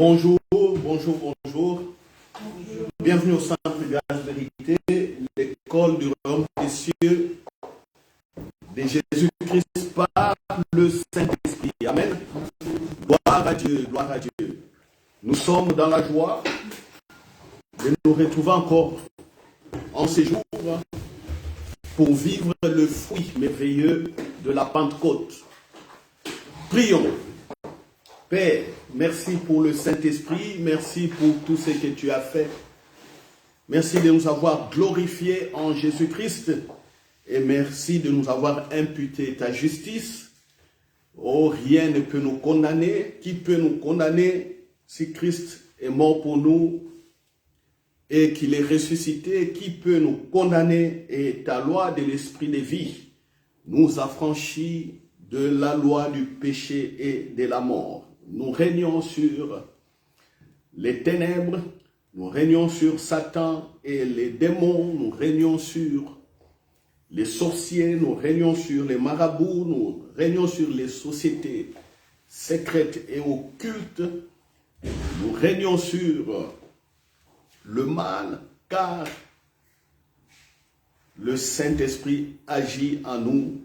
Bonjour, bonjour, bonjour. Bienvenue au Centre Grâce Vérité, l'école du royaume des cieux de Jésus-Christ par le Saint-Esprit. Amen. Gloire à Dieu, gloire à Dieu. Nous sommes dans la joie de nous retrouver encore en ces jours pour vivre le fruit merveilleux de la Pentecôte. Prions. Père, merci pour le Saint-Esprit, merci pour tout ce que tu as fait. Merci de nous avoir glorifiés en Jésus-Christ et merci de nous avoir imputé ta justice. Oh, rien ne peut nous condamner. Qui peut nous condamner si Christ est mort pour nous et qu'il est ressuscité? Qui peut nous condamner? Et ta loi de l'esprit de vie nous affranchit de la loi du péché et de la mort. Nous régnons sur les ténèbres, nous régnons sur Satan et les démons, nous régnons sur les sorciers, nous régnons sur les marabouts, nous régnons sur les sociétés secrètes et occultes, nous régnons sur le mal, car le Saint-Esprit agit en nous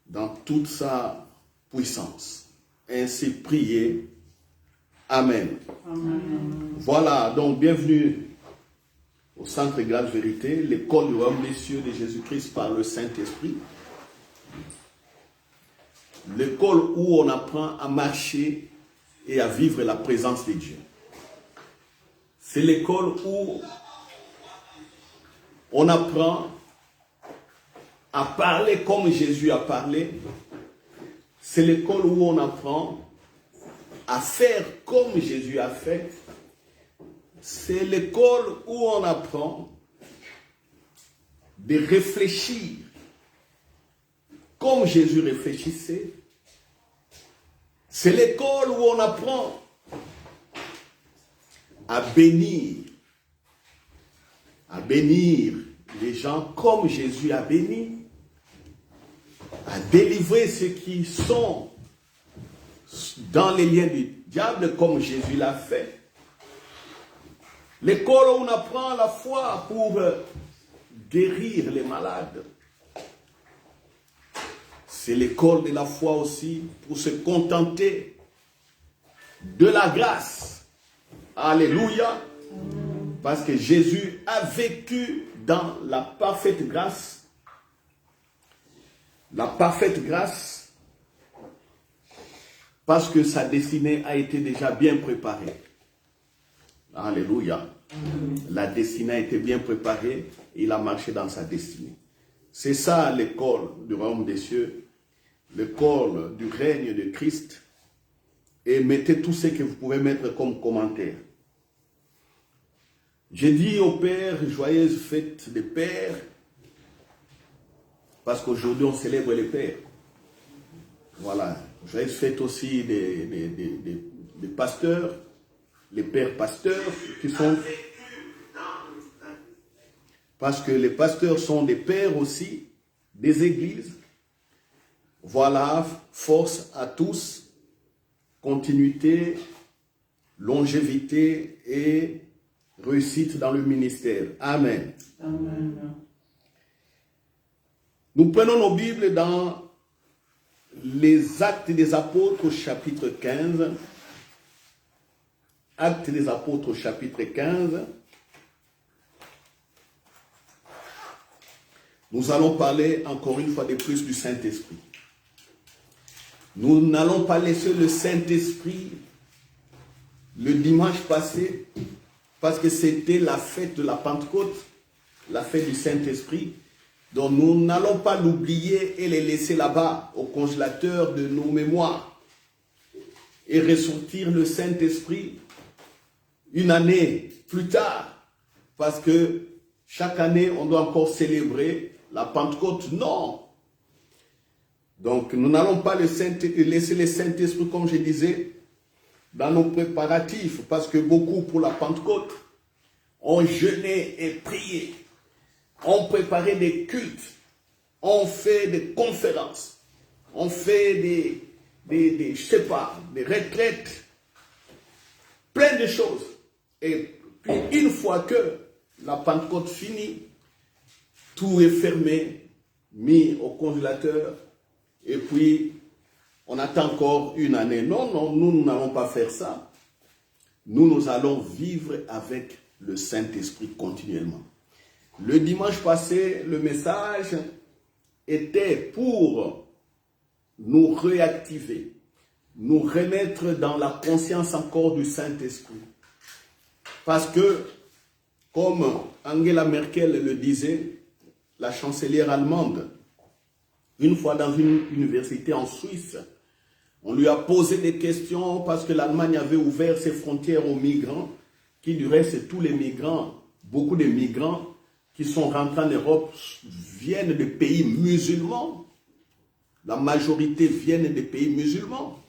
dans toute sa puissance. Ainsi priez. Amen. Amen. Voilà, donc bienvenue au Centre Grâce Vérité, l'école du royaume des cieux de Jésus-Christ par le Saint-Esprit. L'école où on apprend à marcher et à vivre la présence de Dieu. C'est l'école où on apprend à parler comme Jésus a parlé. C'est l'école où on apprend à faire comme Jésus a fait. C'est l'école où on apprend de réfléchir comme Jésus réfléchissait. C'est l'école où on apprend à bénir les gens comme Jésus a béni, à délivrer ceux qui sont dans les liens du diable comme Jésus l'a fait. L'école où on apprend la foi pour guérir les malades. C'est l'école de la foi aussi pour se contenter de la grâce. Alléluia. Parce que Jésus a vécu dans la parfaite grâce. La parfaite grâce, parce que sa destinée a été déjà bien préparée. Alléluia. La destinée a été bien préparée, il a marché dans sa destinée. C'est ça l'école du royaume des cieux, l'école du règne de Christ. Et mettez tout ce que vous pouvez mettre comme commentaire. J'ai dit au Père, joyeuse fête des pères, parce qu'aujourd'hui on célèbre les pères. Voilà. Joyeuse fête aussi des pasteurs, les pères pasteurs qui sont... Parce que les pasteurs sont des pères aussi, des églises. Voilà, force à tous, continuité, longévité et réussite dans le ministère. Amen. Amen. Nous prenons nos Bibles dans les Actes des Apôtres, chapitre 15. Actes des Apôtres, chapitre 15. Nous allons parler encore une fois de plus du Saint-Esprit. Nous n'allons pas laisser le Saint-Esprit le dimanche passé, parce que c'était la fête de la Pentecôte, la fête du Saint-Esprit. Donc nous n'allons pas l'oublier et le laisser là-bas, au congélateur de nos mémoires, et ressortir le Saint-Esprit une année plus tard, parce que chaque année, on doit encore célébrer la Pentecôte. Non. Donc, nous n'allons pas laisser le Saint-Esprit, comme je disais, dans nos préparatifs, parce que beaucoup pour la Pentecôte ont jeûné et prié, ont préparé des cultes, ont fait des conférences, ont fait des retraites plein de choses. Et puis, une fois que la Pentecôte finit, tout est fermé, mis au congélateur, et puis on attend encore une année. Non, non, nous n'allons pas faire ça. Nous allons vivre avec le Saint-Esprit continuellement. Le dimanche passé, le message était pour nous réactiver, nous remettre dans la conscience encore du Saint-Esprit. Parce que, comme Angela Merkel le disait, la chancelière allemande, une fois dans une université en Suisse, on lui a posé des questions parce que l'Allemagne avait ouvert ses frontières aux migrants, qui du reste, tous les migrants, beaucoup de migrants qui sont rentrés en Europe viennent de pays musulmans. La majorité viennent des pays musulmans.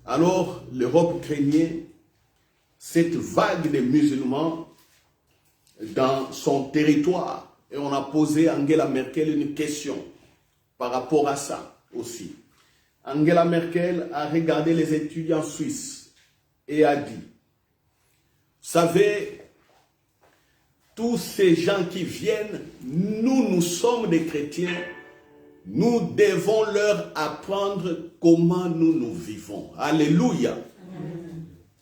Alors, l'Europe craignait cette vague de musulmans dans son territoire. Et on a posé à Angela Merkel une question par rapport à ça aussi. Angela Merkel a regardé les étudiants suisses et a dit, vous savez, tous ces gens qui viennent, nous sommes des chrétiens, nous devons leur apprendre comment nous vivons. Alléluia.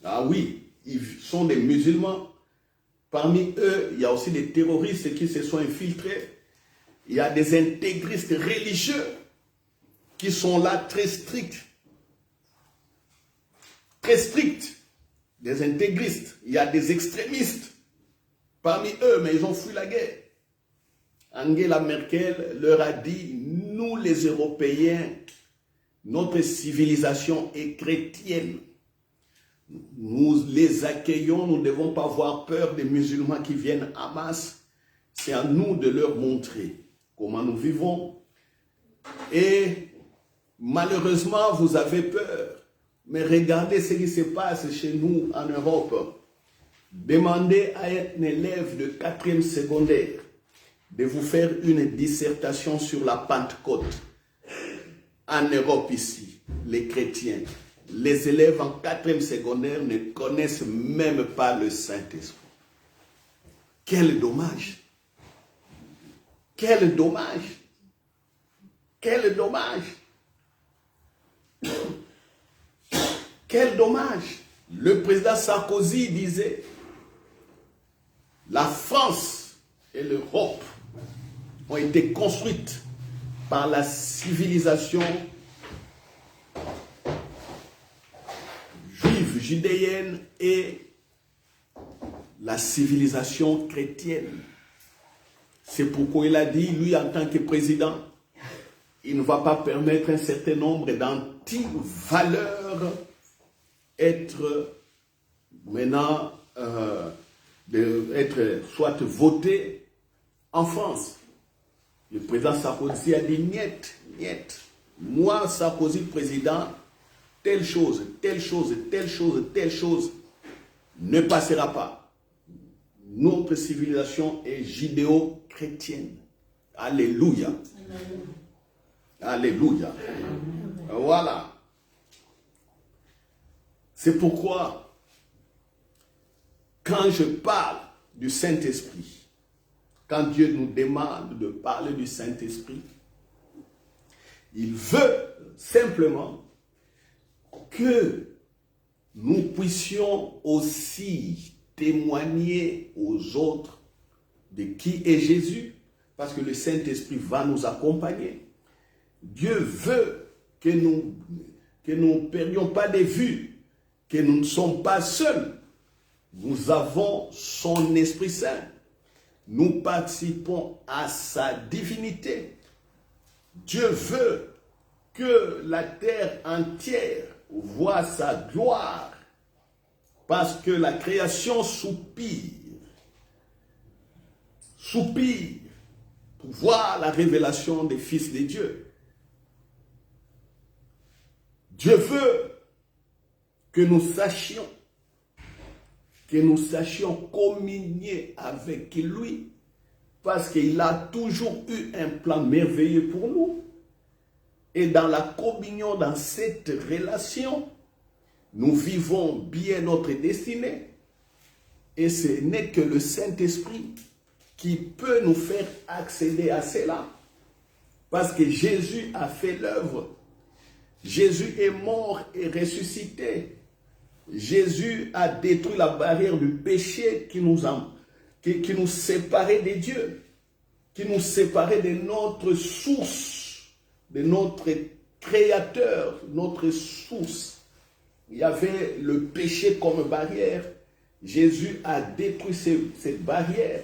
Ah oui, ils sont des musulmans. Parmi eux, il y a aussi des terroristes qui se sont infiltrés. Il y a des intégristes religieux qui sont là très stricts. Très stricts. Des intégristes. Il y a des extrémistes parmi eux, mais ils ont fui la guerre. Angela Merkel leur a dit, nous les Européens, notre civilisation est chrétienne. Nous les accueillons, nous ne devons pas avoir peur des musulmans qui viennent en masse. C'est à nous de leur montrer comment nous vivons. Et malheureusement, vous avez peur. Mais regardez ce qui se passe chez nous en Europe. Demandez à un élève de 4e secondaire de vous faire une dissertation sur la Pentecôte. En Europe ici, les chrétiens, les élèves en 4e secondaire ne connaissent même pas le Saint-Esprit. Quel dommage! Quel dommage! Quel dommage! Quel dommage! Le président Sarkozy disait, la France et l'Europe ont été construites par la civilisation juive, judéenne et la civilisation chrétienne. C'est pourquoi il a dit, lui en tant que président, il ne va pas permettre un certain nombre d'anti-valeurs être maintenant être soit voté en France. Le président Sarkozy a dit niet, niet. Moi, Sarkozy, président, telle chose, telle chose, telle chose, telle chose ne passera pas. Notre civilisation est judéo-chrétienne. Alléluia. Alléluia. Voilà. C'est pourquoi, quand je parle du Saint-Esprit, quand Dieu nous demande de parler du Saint-Esprit, il veut simplement que nous puissions aussi témoigner aux autres de qui est Jésus, parce que le Saint-Esprit va nous accompagner. Dieu veut que nous ne perdions pas de vue, que nous ne sommes pas seuls. Nous avons son Esprit Saint. Nous participons à sa divinité. Dieu veut que la terre entière voit sa gloire, parce que la création soupire pour voir la révélation des fils de Dieu. Dieu veut que nous sachions communier avec lui, parce qu'il a toujours eu un plan merveilleux pour nous. Et dans la communion, dans cette relation, nous vivons bien notre destinée. Et ce n'est que le Saint-Esprit qui peut nous faire accéder à cela. Parce que Jésus a fait l'œuvre. Jésus est mort et ressuscité. Jésus a détruit la barrière du péché qui nous séparait de Dieu, qui nous séparait de notre source, de notre Créateur, notre source. Il y avait le péché comme barrière. Jésus a détruit cette barrière.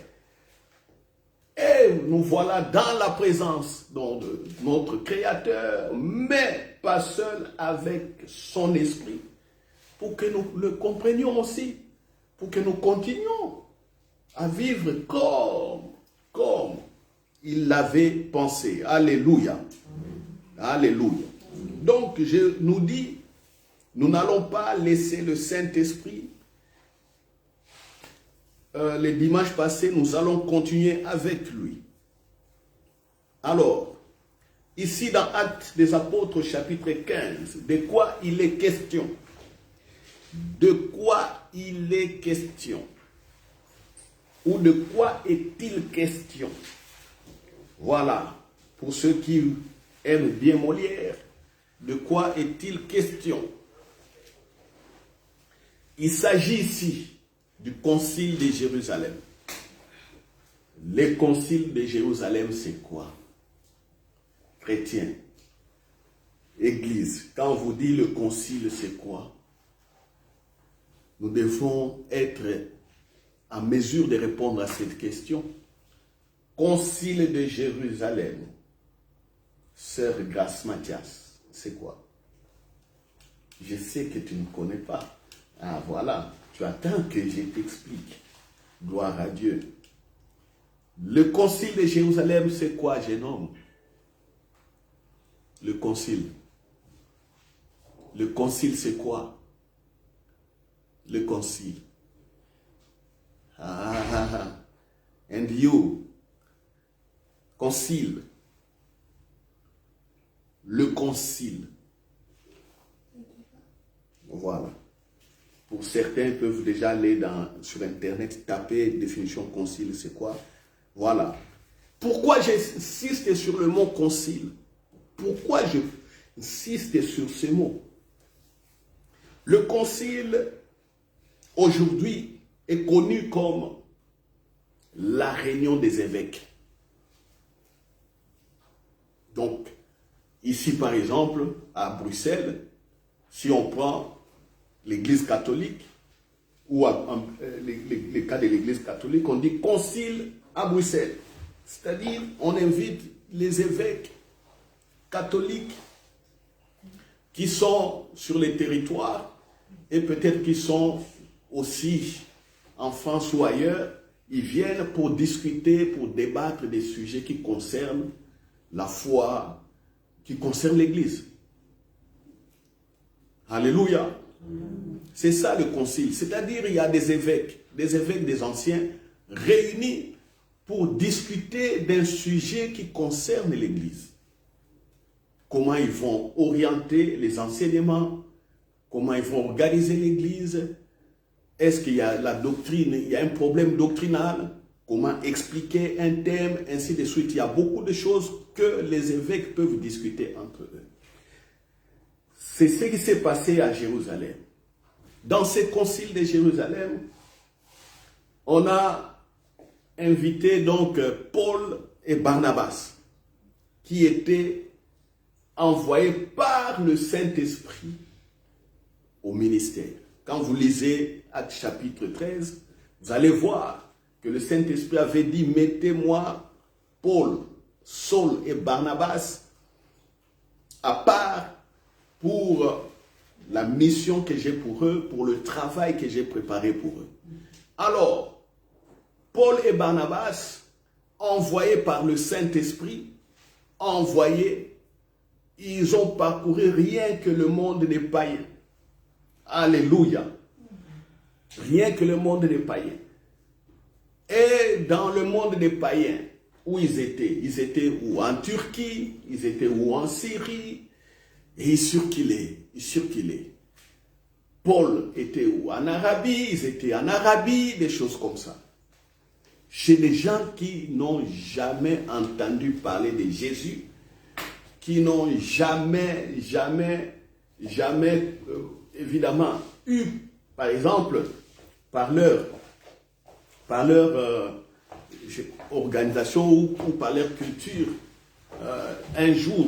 Et nous voilà dans la présence de notre Créateur, mais pas seul, avec son esprit, pour que nous le comprenions aussi, pour que nous continuions à vivre comme il l'avait pensé. Alléluia. Alléluia. Donc, je nous dis, nous n'allons pas laisser le Saint-Esprit. Les dimanches passés, nous allons continuer avec lui. Alors, ici dans Actes des Apôtres, chapitre 15, de quoi il est question? De quoi il est question? Ou de quoi est-il question? Voilà, pour ceux qui aiment bien Molière, de quoi est-il question? Il s'agit ici du concile de Jérusalem. Le concile de Jérusalem, c'est quoi? Chrétiens, Église, quand on vous dit le concile, c'est quoi? Nous devons être en mesure de répondre à cette question. Concile de Jérusalem, Sœur Grace Mathias, c'est quoi? Je sais que tu ne connais pas. Ah voilà, tu attends que je t'explique. Gloire à Dieu. Le concile de Jérusalem, c'est quoi, jeune homme? Le concile. Le concile, c'est quoi? Le concile. And you. Concile. Le concile. Voilà. Pour certains peuvent déjà aller sur Internet, taper définition concile, c'est quoi? Voilà. Pourquoi j'insiste sur le mot concile? Pourquoi j'insiste sur ce mot? Le concile, aujourd'hui, est connu comme la réunion des évêques. Donc, ici par exemple, à Bruxelles, si on prend l'Église catholique, ou les cas de l'Église catholique, on dit concile à Bruxelles. C'est-à-dire, on invite les évêques catholiques qui sont sur les territoires et peut-être qui sont aussi en France ou ailleurs. Ils viennent pour discuter, pour débattre des sujets qui concernent la foi, qui concernent l'Église. Alléluia. C'est ça le concile. C'est-à-dire il y a des évêques des anciens réunis pour discuter d'un sujet qui concerne l'Église. Comment ils vont orienter les enseignements, comment ils vont organiser l'Église, est-ce qu'il y a la doctrine, il y a un problème doctrinal, comment expliquer un thème, ainsi de suite. Il y a beaucoup de choses que les évêques peuvent discuter entre eux. C'est ce qui s'est passé à Jérusalem. Dans ce concile de Jérusalem, on a invité donc Paul et Barnabas, qui étaient envoyés par le Saint-Esprit au ministère. Quand vous lisez Actes chapitre 13, vous allez voir que le Saint-Esprit avait dit « Mettez-moi Paul, Saul et Barnabas à part pour la mission que j'ai pour eux, pour le travail que j'ai préparé pour eux. » Alors, Paul et Barnabas, envoyés par le Saint-Esprit, ils ont parcouru rien que le monde des païens. Alléluia. Rien que le monde des païens. Et dans le monde des païens, où ils étaient où? En Turquie, ils étaient où? En Syrie, et ils circulaient. Paul était où? En Arabie, ils étaient en Arabie, des choses comme ça. Chez des gens qui n'ont jamais entendu parler de Jésus, qui n'ont jamais, évidemment, eu, par exemple, par leur organisation ou par leur culture,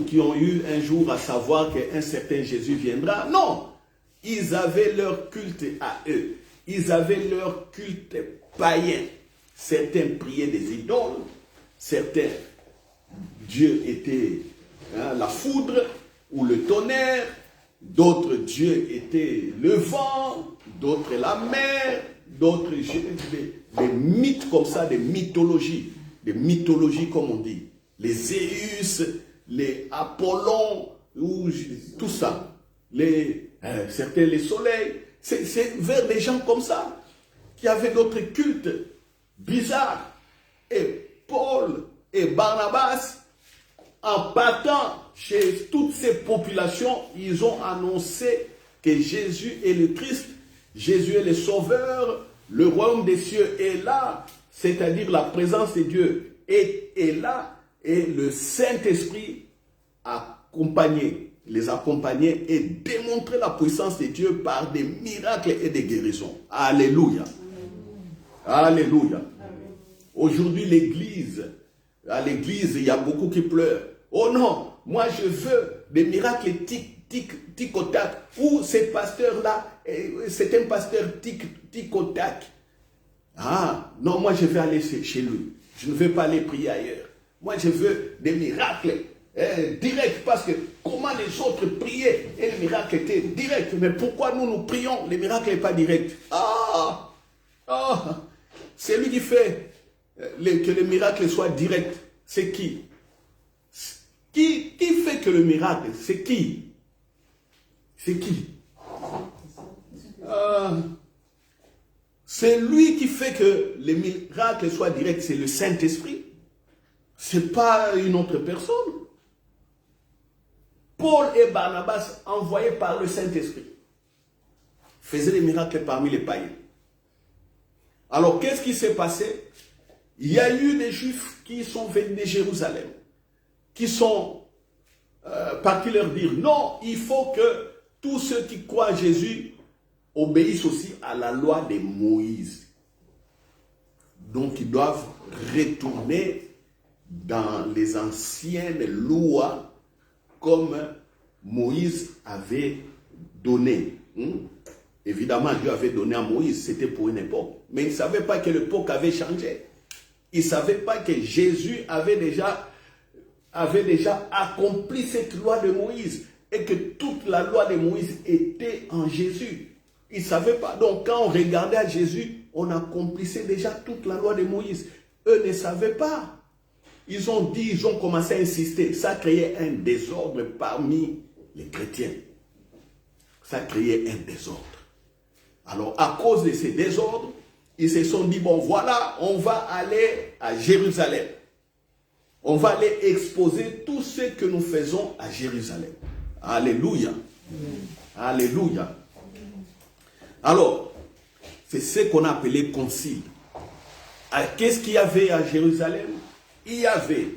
qui ont eu un jour à savoir qu'un certain Jésus viendra. Non, ils avaient leur culte à eux. Ils avaient leur culte païen. Certains priaient des idoles, certains, Dieu était la foudre ou le tonnerre, d'autres, Dieu était le vent, d'autres la mer, d'autres des mythes comme ça, des mythologies comme on dit, les Zéus, les Apollons, tout ça, certains les soleils, c'est vers des gens comme ça, qui avaient d'autres cultes bizarres. Et Paul et Barnabas, en partant chez toutes ces populations, ils ont annoncé que Jésus est le Christ, Jésus est le Sauveur, le royaume des cieux est là, c'est-à-dire la présence de Dieu est là, et le Saint-Esprit les accompagnait et démontrait la puissance de Dieu par des miracles et des guérisons. Alléluia. Alléluia. Aujourd'hui, à l'église, il y a beaucoup qui pleurent. Oh non, moi je veux des miracles tic au tac. Ou ces pasteurs-là, c'est un pasteur tic au tac. Ah, non, moi je vais aller chez lui. Je ne vais pas aller prier ailleurs. Moi je veux des miracles directs, parce que comment les autres priaient et les miracles étaient directs. Mais pourquoi nous prions, les miracles n'est pas direct? C'est lui qui fait que le miracle soit direct. C'est qui? Qui fait que le miracle? C'est qui? C'est qui? C'est lui qui fait que les miracles soient directs. C'est le Saint-Esprit. Ce n'est pas une autre personne. Paul et Barnabas, envoyés par le Saint-Esprit, faisaient des miracles parmi les païens. Alors, qu'est-ce qui s'est passé? Il y a eu des Juifs qui sont venus de Jérusalem, qui sont partis leur dire, non, il faut que tous ceux qui croient en Jésus obéissent aussi à la loi de Moïse. Donc, ils doivent retourner dans les anciennes lois comme Moïse avait donné. Évidemment, Dieu avait donné à Moïse, c'était pour une époque. Mais il ne savait pas que l'époque avait changé. Il ne savait pas que Jésus avait déjà accompli cette loi de Moïse et que toute la loi de Moïse était en Jésus. Il ne savait pas. Donc, quand on regardait à Jésus, on accomplissait déjà toute la loi de Moïse. Eux ne savaient pas. Ils ont commencé à insister. Ça créait un désordre parmi les chrétiens. Ça créait un désordre. Alors, à cause de ces désordres, ils se sont dit, bon, voilà, on va aller à Jérusalem. On va aller exposer tout ce que nous faisons à Jérusalem. Alléluia. Alléluia. Alors, c'est ce qu'on a appelé concile. Qu'est-ce qu'il y avait à Jérusalem? Il y avait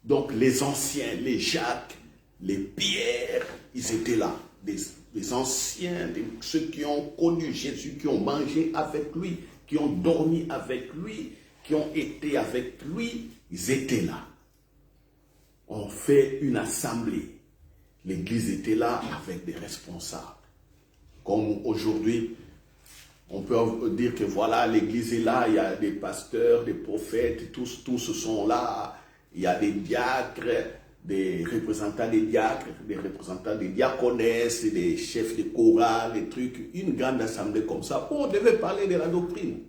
donc les anciens, les Jacques, les Pierre, ils étaient là. Les anciens, ceux qui ont connu Jésus, qui ont mangé avec lui, qui ont dormi avec lui, qui ont été avec lui, ils étaient là. On fait une assemblée. L'église était là avec des responsables. Comme aujourd'hui, on peut dire que voilà, l'église est là, il y a des pasteurs, des prophètes, tous sont là. Il y a des diacres, des représentants des diacres, des représentants des diaconesses, des chefs de chorale, des trucs, une grande assemblée comme ça. On devait parler de la doctrine.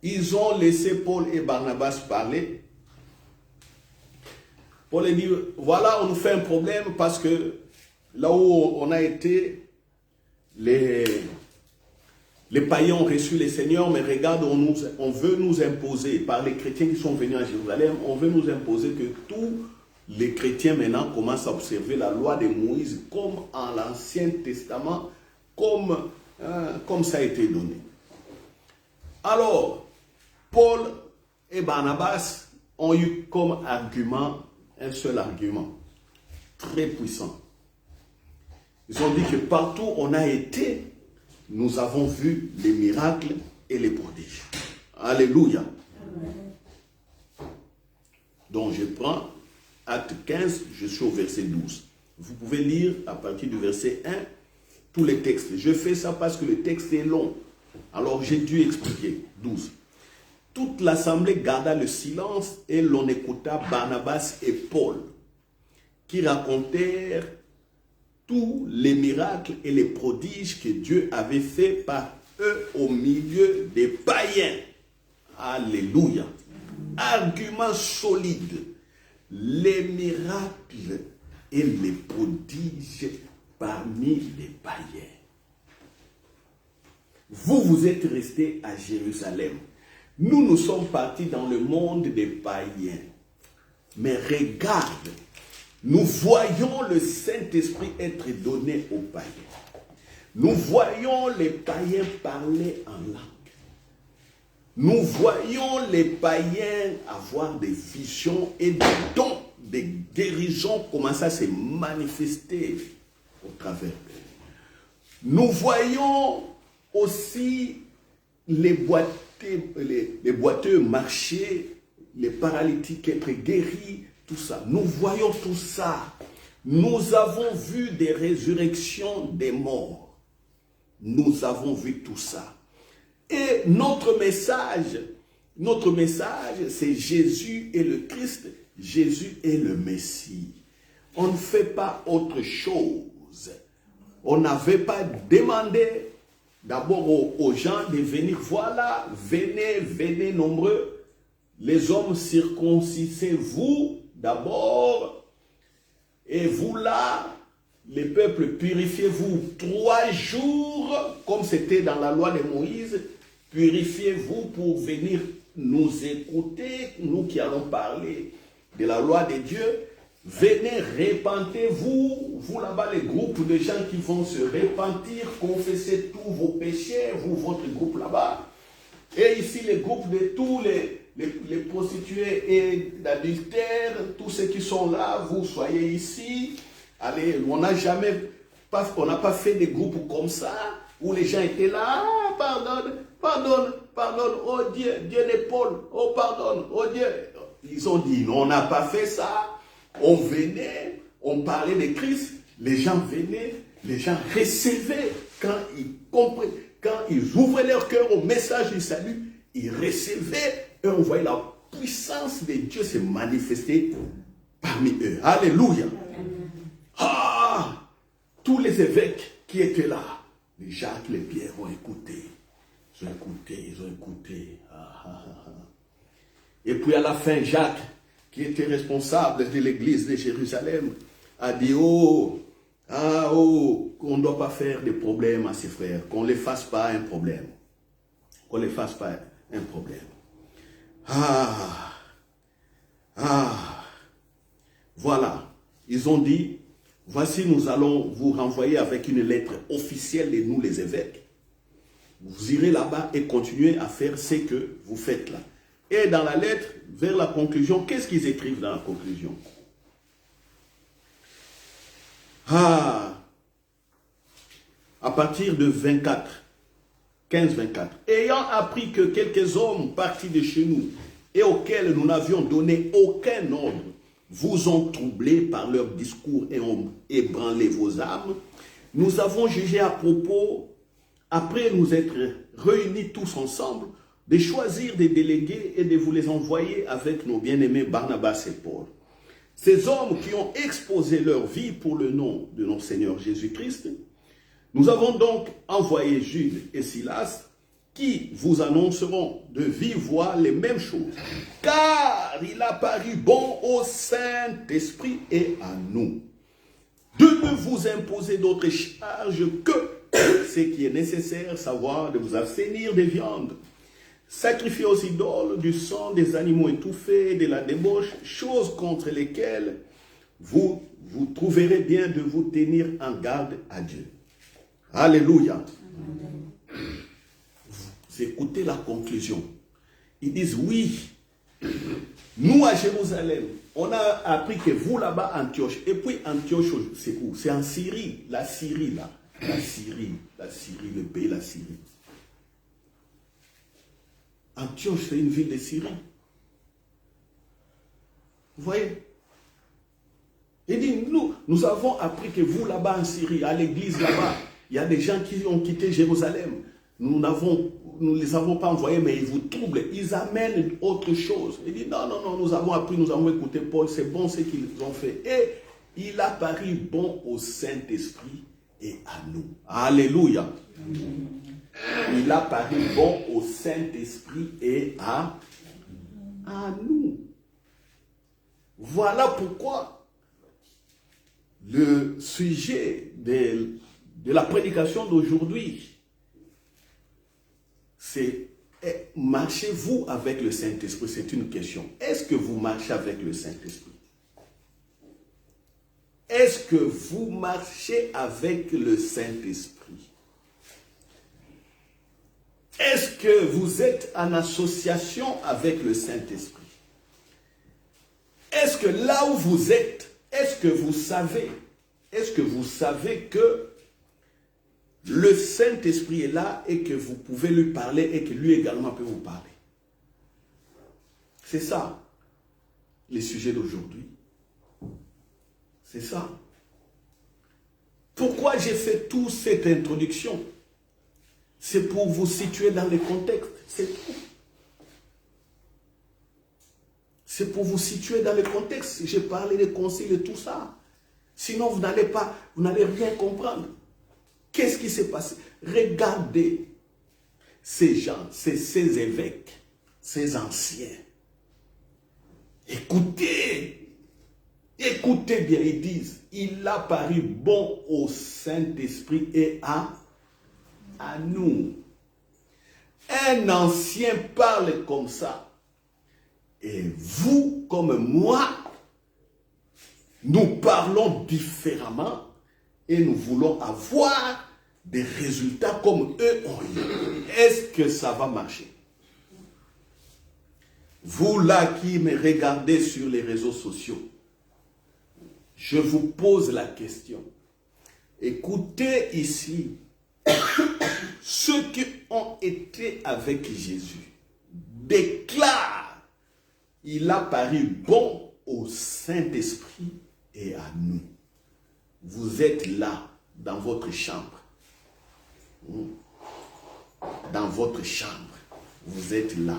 Ils ont laissé Paul et Barnabas parler. Paul a dit, voilà, on nous fait un problème parce que là où on a été, les païens ont reçu les seigneurs, mais regarde, on veut nous imposer, par les chrétiens qui sont venus à Jérusalem, on veut nous imposer que tous les chrétiens maintenant commencent à observer la loi de Moïse comme en l'Ancien Testament, comme ça a été donné. Alors, Paul et Barnabas ont eu comme argument, un seul argument, très puissant. Ils ont dit que partout où on a été, nous avons vu les miracles et les prodiges. Alléluia. Donc je prends Acte 15, je suis au verset 12. Vous pouvez lire à partir du verset 1 tous les textes. Je fais ça parce que le texte est long. Alors j'ai dû expliquer. 12. Toute l'assemblée garda le silence et l'on écouta Barnabas et Paul qui racontèrent tous les miracles et les prodiges que Dieu avait fait par eux au milieu des païens. Alléluia. Argument solide. Les miracles et les prodiges parmi les païens. Vous êtes restés à Jérusalem. Nous sommes partis dans le monde des païens. Mais regarde, nous voyons le Saint-Esprit être donné aux païens. Nous voyons les païens parler en langue. Nous voyons les païens avoir des visions et des dons, des guérisons commencer à se manifester au travers d'eux. Nous voyons aussi les boiteux marcher, les paralytiques être guéris, tout ça. Nous voyons tout ça. Nous avons vu des résurrections des morts. Nous avons vu tout ça. Et notre message, c'est Jésus est le Christ, Jésus est le Messie. On ne fait pas autre chose. On n'avait pas demandé d'abord aux gens de venir. Voilà, venez nombreux. Les hommes, circoncisez-vous d'abord. Et vous là, les peuples, purifiez-vous 3 jours, comme c'était dans la loi de Moïse. Purifiez-vous pour venir nous écouter, nous qui allons parler de la loi de Dieu. Venez, repentez-vous, vous là-bas, les groupes de gens qui vont se repentir, confesser tous vos péchés, vous, votre groupe là-bas. Et ici, les groupes de tous les prostituées et d'adultères, tous ceux qui sont là, vous soyez ici. Allez, on n'a pas fait des groupes comme ça, où les gens étaient là, ah, pardonne, oh Dieu d'épaule, oh pardonne, oh Dieu. Ils ont dit, non, on n'a pas fait ça. On venait, on parlait de Christ, les gens venaient, les gens recevaient quand ils comprenaient, quand ils ouvraient leur cœur au message du salut, ils recevaient et on voyait la puissance de Dieu se manifester parmi eux. Alléluia. Ah, tous les évêques qui étaient là, les Jacques, les Pierre ont écouté. Ils ont écouté. Et puis à la fin, Jacques, qui était responsable de l'église de Jérusalem, a dit, qu'on ne doit pas faire de problème à ses frères, qu'on ne les fasse pas un problème. Qu'on ne les fasse pas un problème. Voilà. Ils ont dit, voici, nous allons vous renvoyer avec une lettre officielle de nous les évêques. Vous irez là-bas et continuez à faire ce que vous faites là. Et dans la lettre, vers la conclusion, qu'est-ce qu'ils écrivent dans la conclusion? À partir de 24, 15-24. Ayant appris que quelques hommes partis de chez nous et auxquels nous n'avions donné aucun ordre vous ont troublés par leur discours et ont ébranlé vos âmes, nous avons jugé à propos, après nous être réunis tous ensemble, de choisir des délégués et de vous les envoyer avec nos bien-aimés Barnabas et Paul. Ces hommes qui ont exposé leur vie pour le nom de notre Seigneur Jésus-Christ, nous avons donc envoyé Jude et Silas qui vous annonceront de vive voix les mêmes choses, car il a paru bon au Saint-Esprit et à nous de ne vous imposer d'autres charges que ce qui est nécessaire, savoir de vous abstenir des viandes, sacrifier aux idoles, du sang des animaux étouffés, de la débauche, choses contre lesquelles vous trouverez bien de vous tenir en garde à Dieu. Alléluia. Vous écoutez la conclusion. Ils disent oui, nous à Jérusalem, on a appris que vous là-bas, Antioche, et puis Antioche, c'est où? C'est en Syrie, la Syrie là. La Syrie, le pays, la Syrie. Antioche, c'est une ville de Syrie. Vous voyez? Il dit, nous avons appris que vous là-bas en Syrie, à l'église là-bas, il y a des gens qui ont quitté Jérusalem. Nous ne les avons pas envoyés, mais ils vous troublent. Ils amènent autre chose. Il dit, non, nous avons appris, nous avons écouté Paul, c'est bon ce qu'ils ont fait. Et il a paru bon au Saint-Esprit et à nous. Alléluia. Il a paru bon au Saint-Esprit et à nous. Voilà pourquoi le sujet de la prédication d'aujourd'hui, c'est marchez-vous avec le Saint-Esprit? C'est une question. Est-ce que vous marchez avec le Saint-Esprit? Est-ce que vous marchez avec le Saint-Esprit? Est-ce que vous êtes en association avec le Saint-Esprit? Est-ce que là où vous êtes, est-ce que vous savez que le Saint-Esprit est là et que vous pouvez lui parler et que lui également peut vous parler? C'est ça, les sujets d'aujourd'hui. C'est ça. Pourquoi j'ai fait toute cette introduction? C'est pour vous situer dans le contexte, c'est tout. C'est pour vous situer dans le contexte. J'ai parlé des conciles et tout ça. Sinon, vous n'allez rien comprendre. Qu'est-ce qui s'est passé? Regardez ces gens, ces évêques, ces anciens. Écoutez bien, ils disent, il a paru bon au Saint-Esprit et à nous. Un ancien parle comme ça. Et vous, comme moi, nous parlons différemment et nous voulons avoir des résultats comme eux ont eu. Est-ce que ça va marcher? Vous là qui me regardez sur les réseaux sociaux, je vous pose la question. Écoutez ici, ceux qui ont été avec Jésus déclarent, il a paru bon au Saint-Esprit et à nous. Vous êtes là, dans votre chambre. Dans votre chambre. Vous êtes là.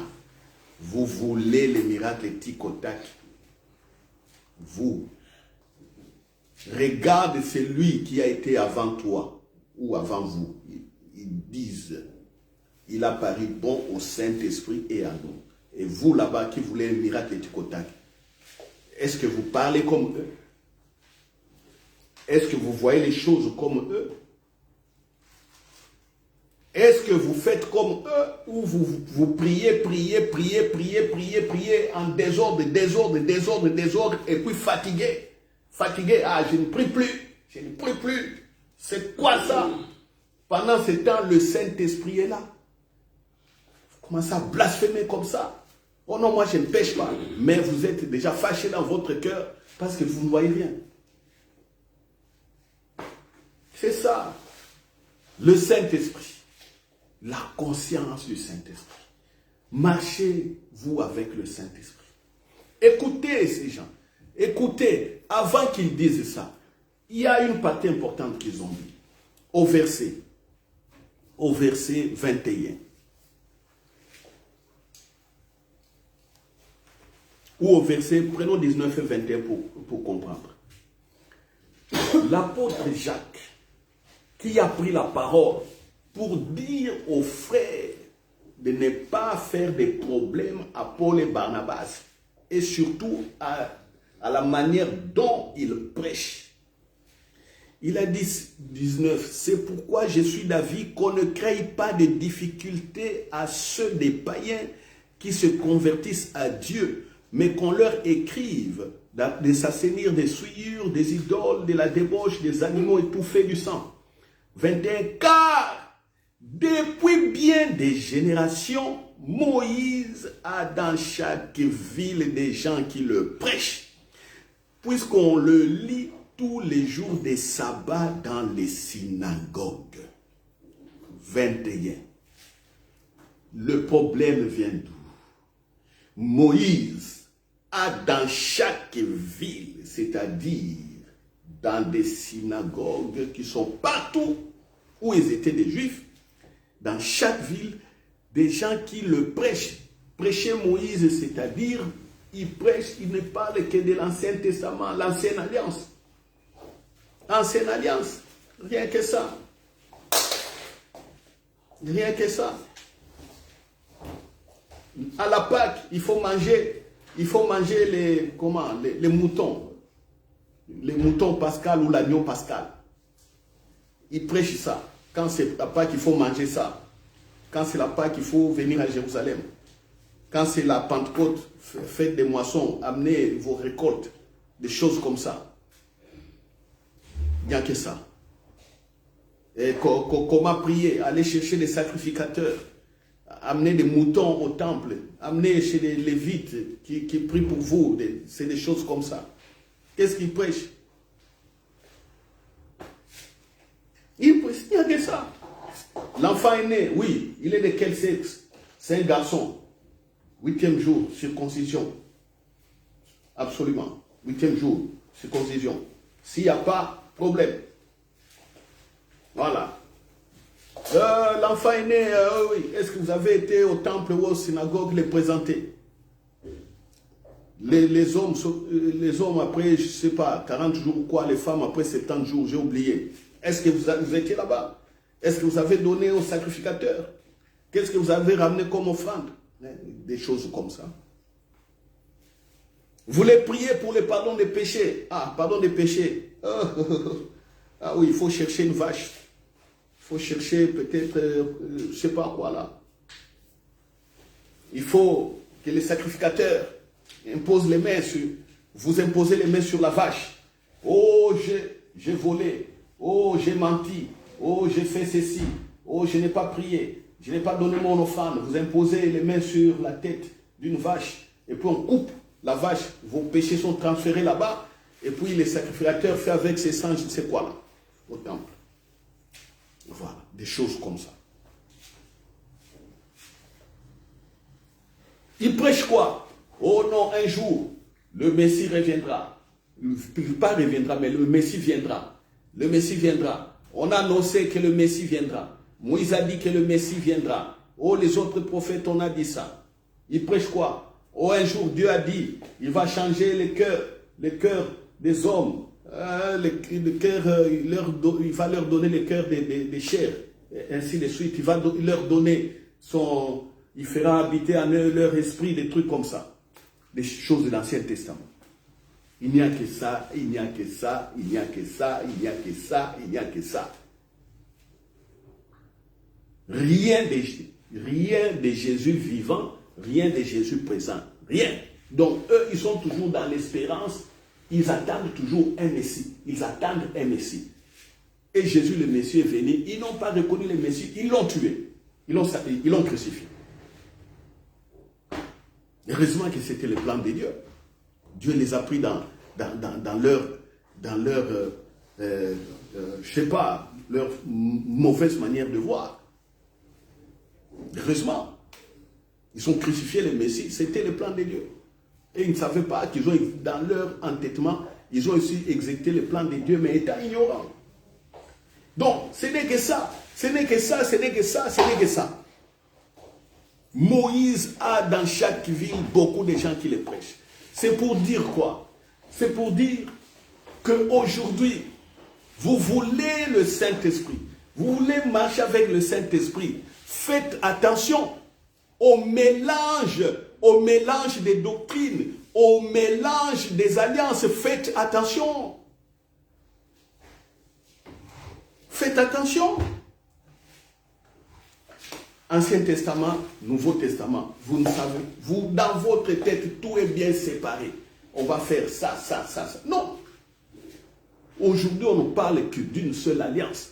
Vous voulez les miracles tic-au-tac. Vous. Regarde celui qui a été avant toi ou avant vous. Ils disent, il a paru bon au Saint-Esprit et à nous. Et vous là-bas qui voulez un miracle tic-au-tac, est-ce que vous parlez comme eux? Est-ce que vous voyez les choses comme eux? Est-ce que vous faites comme eux ou vous priez en désordre et puis fatigué? Fatigué, je ne prie plus. C'est quoi ça? Pendant ce temps, le Saint-Esprit est là. Vous commencez à blasphémer comme ça. Oh non, moi je ne pêche pas. Mais vous êtes déjà fâché dans votre cœur parce que vous ne voyez rien. C'est ça. Le Saint-Esprit. La conscience du Saint-Esprit. Marchez-vous avec le Saint-Esprit. Écoutez ces gens. Écoutez, avant qu'ils disent ça, il y a une partie importante qu'ils ont dit. Au verset 21. Ou au verset, prenons 19 et 21 pour comprendre. L'apôtre Jacques, qui a pris la parole pour dire aux frères de ne pas faire des problèmes à Paul et Barnabas, et surtout à la manière dont ils prêchent. Il a dit, 19, c'est pourquoi je suis d'avis qu'on ne crée pas de difficultés à ceux des païens qui se convertissent à Dieu, mais qu'on leur écrive de s'assainir des souillures, des idoles, de la débauche, des animaux étouffés du sang. 21, car depuis bien des générations, Moïse a dans chaque ville des gens qui le prêchent, puisqu'on le lit tous les jours des sabbats dans les synagogues. 21. Le problème vient d'où? Moïse a dans chaque ville, c'est-à-dire dans des synagogues qui sont partout où ils étaient des juifs, dans chaque ville, des gens qui le prêchent. Prêcher Moïse, c'est-à-dire, il prêche, il ne parle que de l'Ancien Testament, l'Ancienne Alliance. Ancienne Alliance, rien que ça. Rien que ça. À la Pâque, il faut manger les moutons. Les moutons pascal ou l'agneau pascal. Il prêche ça. Quand c'est la Pâque, il faut manger ça. Quand c'est la Pâque, il faut venir à Jérusalem. Quand c'est la Pentecôte, faites des moissons, amenez vos récoltes, des choses comme ça. Il n'y a que ça. Et comment prier, aller chercher des sacrificateurs, amener des moutons au temple, amener chez les Lévites qui prient pour vous, c'est des choses comme ça. Qu'est-ce qu'ils prêchent? Il n'y a que ça. L'enfant est né, oui, il est de quel sexe? C'est un garçon. 8e jour, circoncision. Absolument. 8e jour, circoncision. S'il n'y a pas, problème. Voilà. L'enfant est né, oui. Est-ce que vous avez été au temple ou aux synagogues les présenter? Les hommes après, je ne sais pas, 40 jours ou quoi, les femmes après 70 jours, j'ai oublié. Est-ce que vous étiez là-bas? Est-ce que vous avez donné aux sacrificateurs? Qu'est-ce que vous avez ramené comme offrande? Des choses comme ça. Vous voulez prier pour le pardon des péchés? Ah, pardon des péchés. Ah oui, il faut chercher une vache. Il faut chercher peut-être, je ne sais pas quoi là. Il faut que les sacrificateurs imposent les mains sur... Vous imposez les mains sur la vache. Oh, j'ai volé. Oh, j'ai menti. Oh, j'ai fait ceci. Oh, je n'ai pas prié. Je n'ai pas donné mon offrande. Vous imposez les mains sur la tête d'une vache. Et puis on coupe la vache. Vos péchés sont transférés là-bas. Et puis les sacrificateurs font avec ces sangs, je ne sais quoi là, au temple. Voilà, des choses comme ça. Il prêche quoi? Oh non, un jour, le Messie reviendra. Pas reviendra, mais le Messie viendra. Le Messie viendra. On a annoncé que le Messie viendra. Moïse a dit que le Messie viendra. Oh, les autres prophètes, on a dit ça. Il prêche quoi? Oh, un jour, Dieu a dit, il va changer les cœurs des hommes. Il va leur donner les cœurs des chairs. Et ainsi de suite. Il va leur donner son... Il fera habiter en eux leur esprit, des trucs comme ça. Des choses de l'Ancien Testament. Il n'y a que ça, il n'y a que ça, il n'y a que ça, il n'y a que ça, il n'y a que ça. Rien de Jésus vivant, rien de Jésus présent. Rien. Donc eux, ils sont toujours dans l'espérance. Ils attendent toujours un Messie. Ils attendent un Messie. Et Jésus, le Messie, est venu. Ils n'ont pas reconnu le Messie. Ils l'ont tué. Ils l'ont crucifié. Heureusement que c'était le plan de Dieu. Dieu les a pris dans leur je sais pas, leur mauvaise manière de voir. Heureusement. Ils ont crucifié le Messie. C'était le plan de Dieu. Et ils ne savaient pas qu'ils ont, dans leur entêtement, ils ont aussi exécuté le plan de Dieu, mais étant ignorants. Donc, ce n'est que ça. Ce n'est que ça, ce n'est que ça, ce n'est que ça. Moïse a dans chaque ville beaucoup de gens qui le prêchent. C'est pour dire quoi? C'est pour dire qu'aujourd'hui, vous voulez le Saint-Esprit. Vous voulez marcher avec le Saint-Esprit. Faites attention au mélange des doctrines, au mélange des alliances. Faites attention. Faites attention. Ancien Testament, Nouveau Testament. Vous ne savez, vous, dans votre tête, tout est bien séparé. On va faire ça, ça, ça, ça. Non. Aujourd'hui, on ne parle que d'une seule alliance.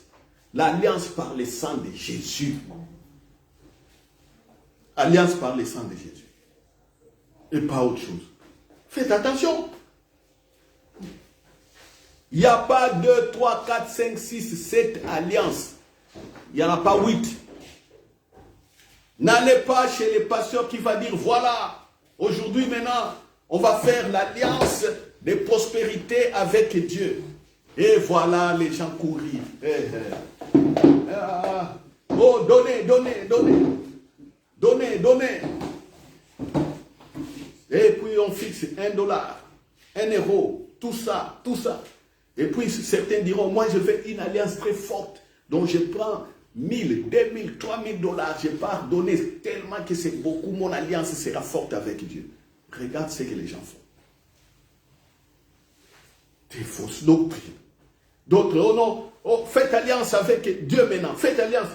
L'alliance par le sang de Jésus. Alliance par le sang de Jésus. Et pas autre chose. Faites attention. Il n'y a pas 2, 3, 4, 5, 6, 7 alliances. Il n'y en a pas 8. N'allez pas chez les pasteurs qui va dire, voilà, aujourd'hui maintenant, on va faire l'alliance de prospérité avec Dieu. Et voilà, les gens courir. Oh, donnez, donnez, donnez. Donnez, donnez. Et puis on fixe $1, €1, tout ça, tout ça. Et puis certains diront, moi je fais une alliance très forte, donc je prends 1000, 2000, 3000 $, je pars donner tellement que c'est beaucoup, mon alliance sera forte avec Dieu. Regarde ce que les gens font. Des fausses doctrines. D'autres, oh non, oh, faites alliance avec Dieu maintenant, faites alliance.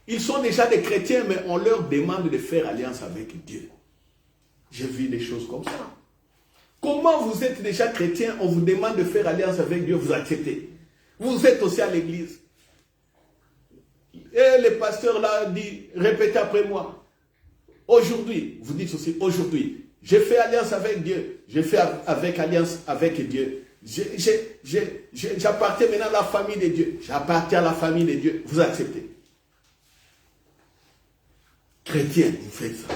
Ils sont déjà des chrétiens, mais on leur demande de faire alliance avec Dieu. J'ai vu des choses comme ça. Comment vous êtes déjà chrétien, on vous demande de faire alliance avec Dieu, vous acceptez. Vous êtes aussi à l'église. Et le pasteur là dit, répétez après moi. Aujourd'hui, vous dites aussi, aujourd'hui, j'ai fait alliance avec Dieu. J'ai fait alliance avec Dieu. J'appartiens maintenant à la famille de Dieu. J'appartiens à la famille de Dieu. Vous acceptez. Chrétien, vous faites ça.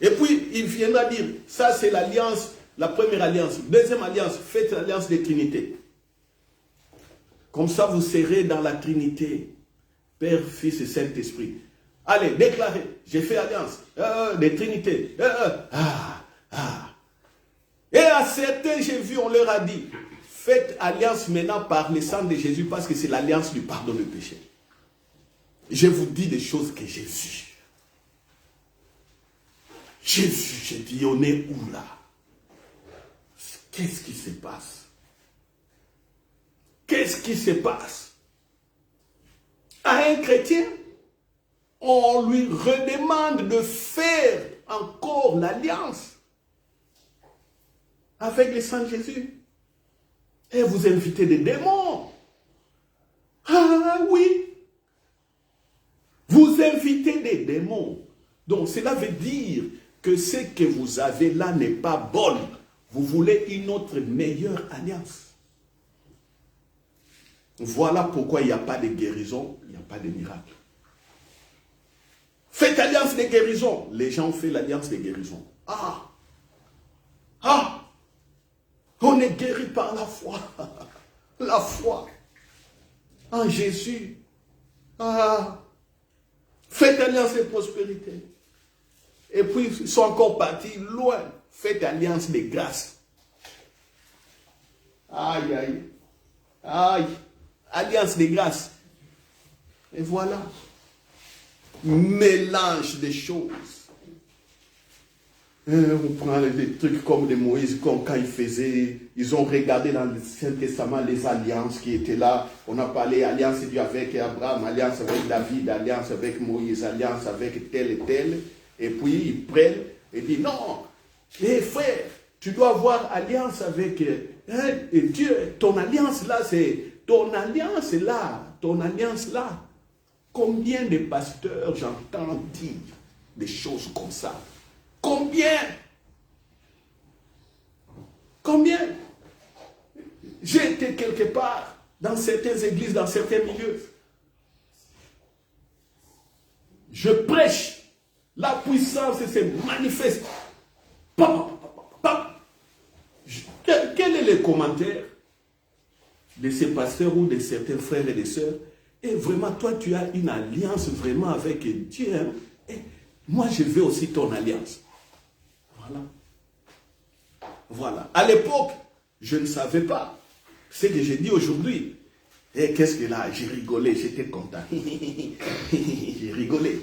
Et puis, il viendra dire, ça c'est l'alliance, la première alliance. Deuxième alliance, faites l'alliance des Trinités. Comme ça, vous serez dans la Trinité. Père, Fils et Saint-Esprit. Allez, déclarez, j'ai fait alliance des Trinités. Et à certains, j'ai vu, on leur a dit, faites alliance maintenant par le sang de Jésus parce que c'est l'alliance du pardon de péché. Je vous dis des choses que j'ai vues. J'ai vu, j'ai dit, on est où là? Qu'est-ce qui se passe? Qu'est-ce qui se passe? À un chrétien, on lui redemande de faire encore l'alliance avec le sang de Jésus. Et vous invitez des démons. Ah oui. Vous invitez des démons. Donc cela veut dire que ce que vous avez là n'est pas bon. Vous voulez une autre meilleure alliance. Voilà pourquoi il n'y a pas de guérison, il n'y a pas de miracle. Faites alliance de guérison. Les gens ont fait l'alliance de guérison. On est guéri par la foi. La foi en Jésus. Faites alliance de prospérité. Et puis, ils sont encore partis loin. Faites alliance de grâce. Aïe, aïe. Aïe. Alliance de grâce. Et voilà. Mélange des choses. On prend des trucs comme de Moïse, comme quand il faisait, ils ont regardé dans l'Ancien Testament les alliances qui étaient là. On a parlé alliance de Dieu avec Abraham, alliance avec David, alliance avec Moïse, alliance avec tel et tel. Et puis ils prennent et disent non, frère, tu dois avoir alliance avec Dieu. Ton alliance là, c'est ton alliance là, ton alliance là. Combien de pasteurs j'entends dire des choses comme ça? Combien? Combien? J'ai été quelque part dans certaines églises, dans certains milieux. Je prêche, la puissance se manifeste. Quel est le commentaire de ces pasteurs ou de certains frères et des sœurs? Et vraiment, toi, tu as une alliance vraiment avec Dieu. Hein? Et moi, je veux aussi ton alliance. Voilà. Voilà. À l'époque, je ne savais pas ce que j'ai dit aujourd'hui. Et qu'est-ce que là? J'ai rigolé, j'étais content. J'ai rigolé.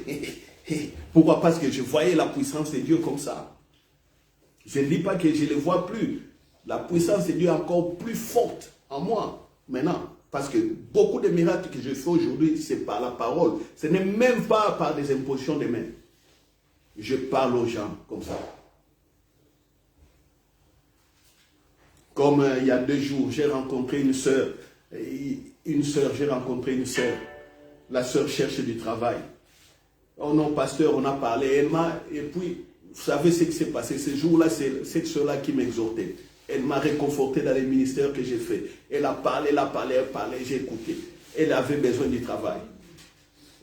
Pourquoi? Parce que je voyais la puissance de Dieu comme ça. Je ne dis pas que je ne le vois plus. La puissance de Dieu est encore plus forte en moi maintenant. Parce que beaucoup de miracles que je fais aujourd'hui, c'est par la parole. Ce n'est même pas par des impositions de main. Je parle aux gens comme ça. Comme il y a 2 jours, j'ai rencontré une sœur. J'ai rencontré une sœur. la sœur cherche du travail. Oh non, pasteur, on a parlé. Et puis, vous savez ce qui s'est passé. Ce jour-là, c'est cette sœur-là qui m'exhortait. Elle m'a réconforté dans les ministères que j'ai fait. Elle a parlé, j'ai écouté. Elle avait besoin du travail.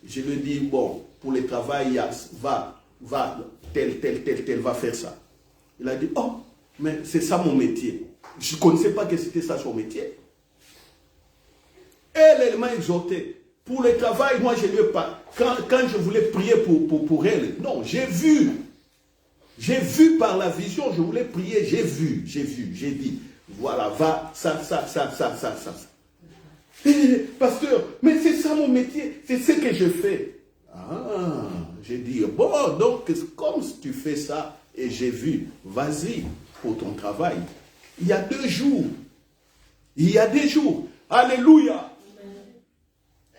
Je lui ai dit, bon, pour le travail, va, tel, va faire ça. Il a dit, oh, mais c'est ça mon métier. Je ne connaissais pas que c'était ça son métier. Elle m'a exhorté. Pour le travail, moi, je ne lui ai pas. Quand je voulais prier pour elle, non, j'ai vu. J'ai vu par la vision, je voulais prier, j'ai dit, voilà, va, ça. Pasteur, mais c'est ça mon métier, c'est ce que je fais. Ah, j'ai dit, bon, donc, comme tu fais ça, et j'ai vu, vas-y pour ton travail. Il y a 2 jours. Alléluia.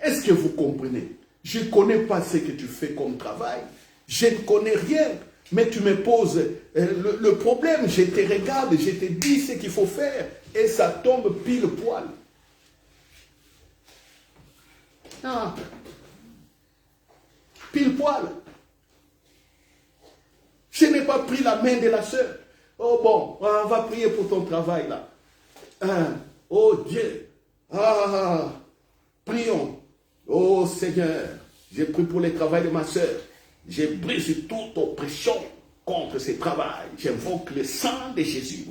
Est-ce que vous comprenez? Je ne connais pas ce que tu fais comme travail. Je ne connais rien. Mais tu me poses le problème. Je te regarde, je te dis ce qu'il faut faire. Et ça tombe pile poil. Ah. Pile poil. Je n'ai pas pris la main de la sœur. Oh bon, on va prier pour ton travail là. Oh Dieu. Prions. Oh Seigneur, j'ai pris pour le travail de ma sœur. J'ai brisé toute oppression contre ce travail. J'invoque le sang de Jésus.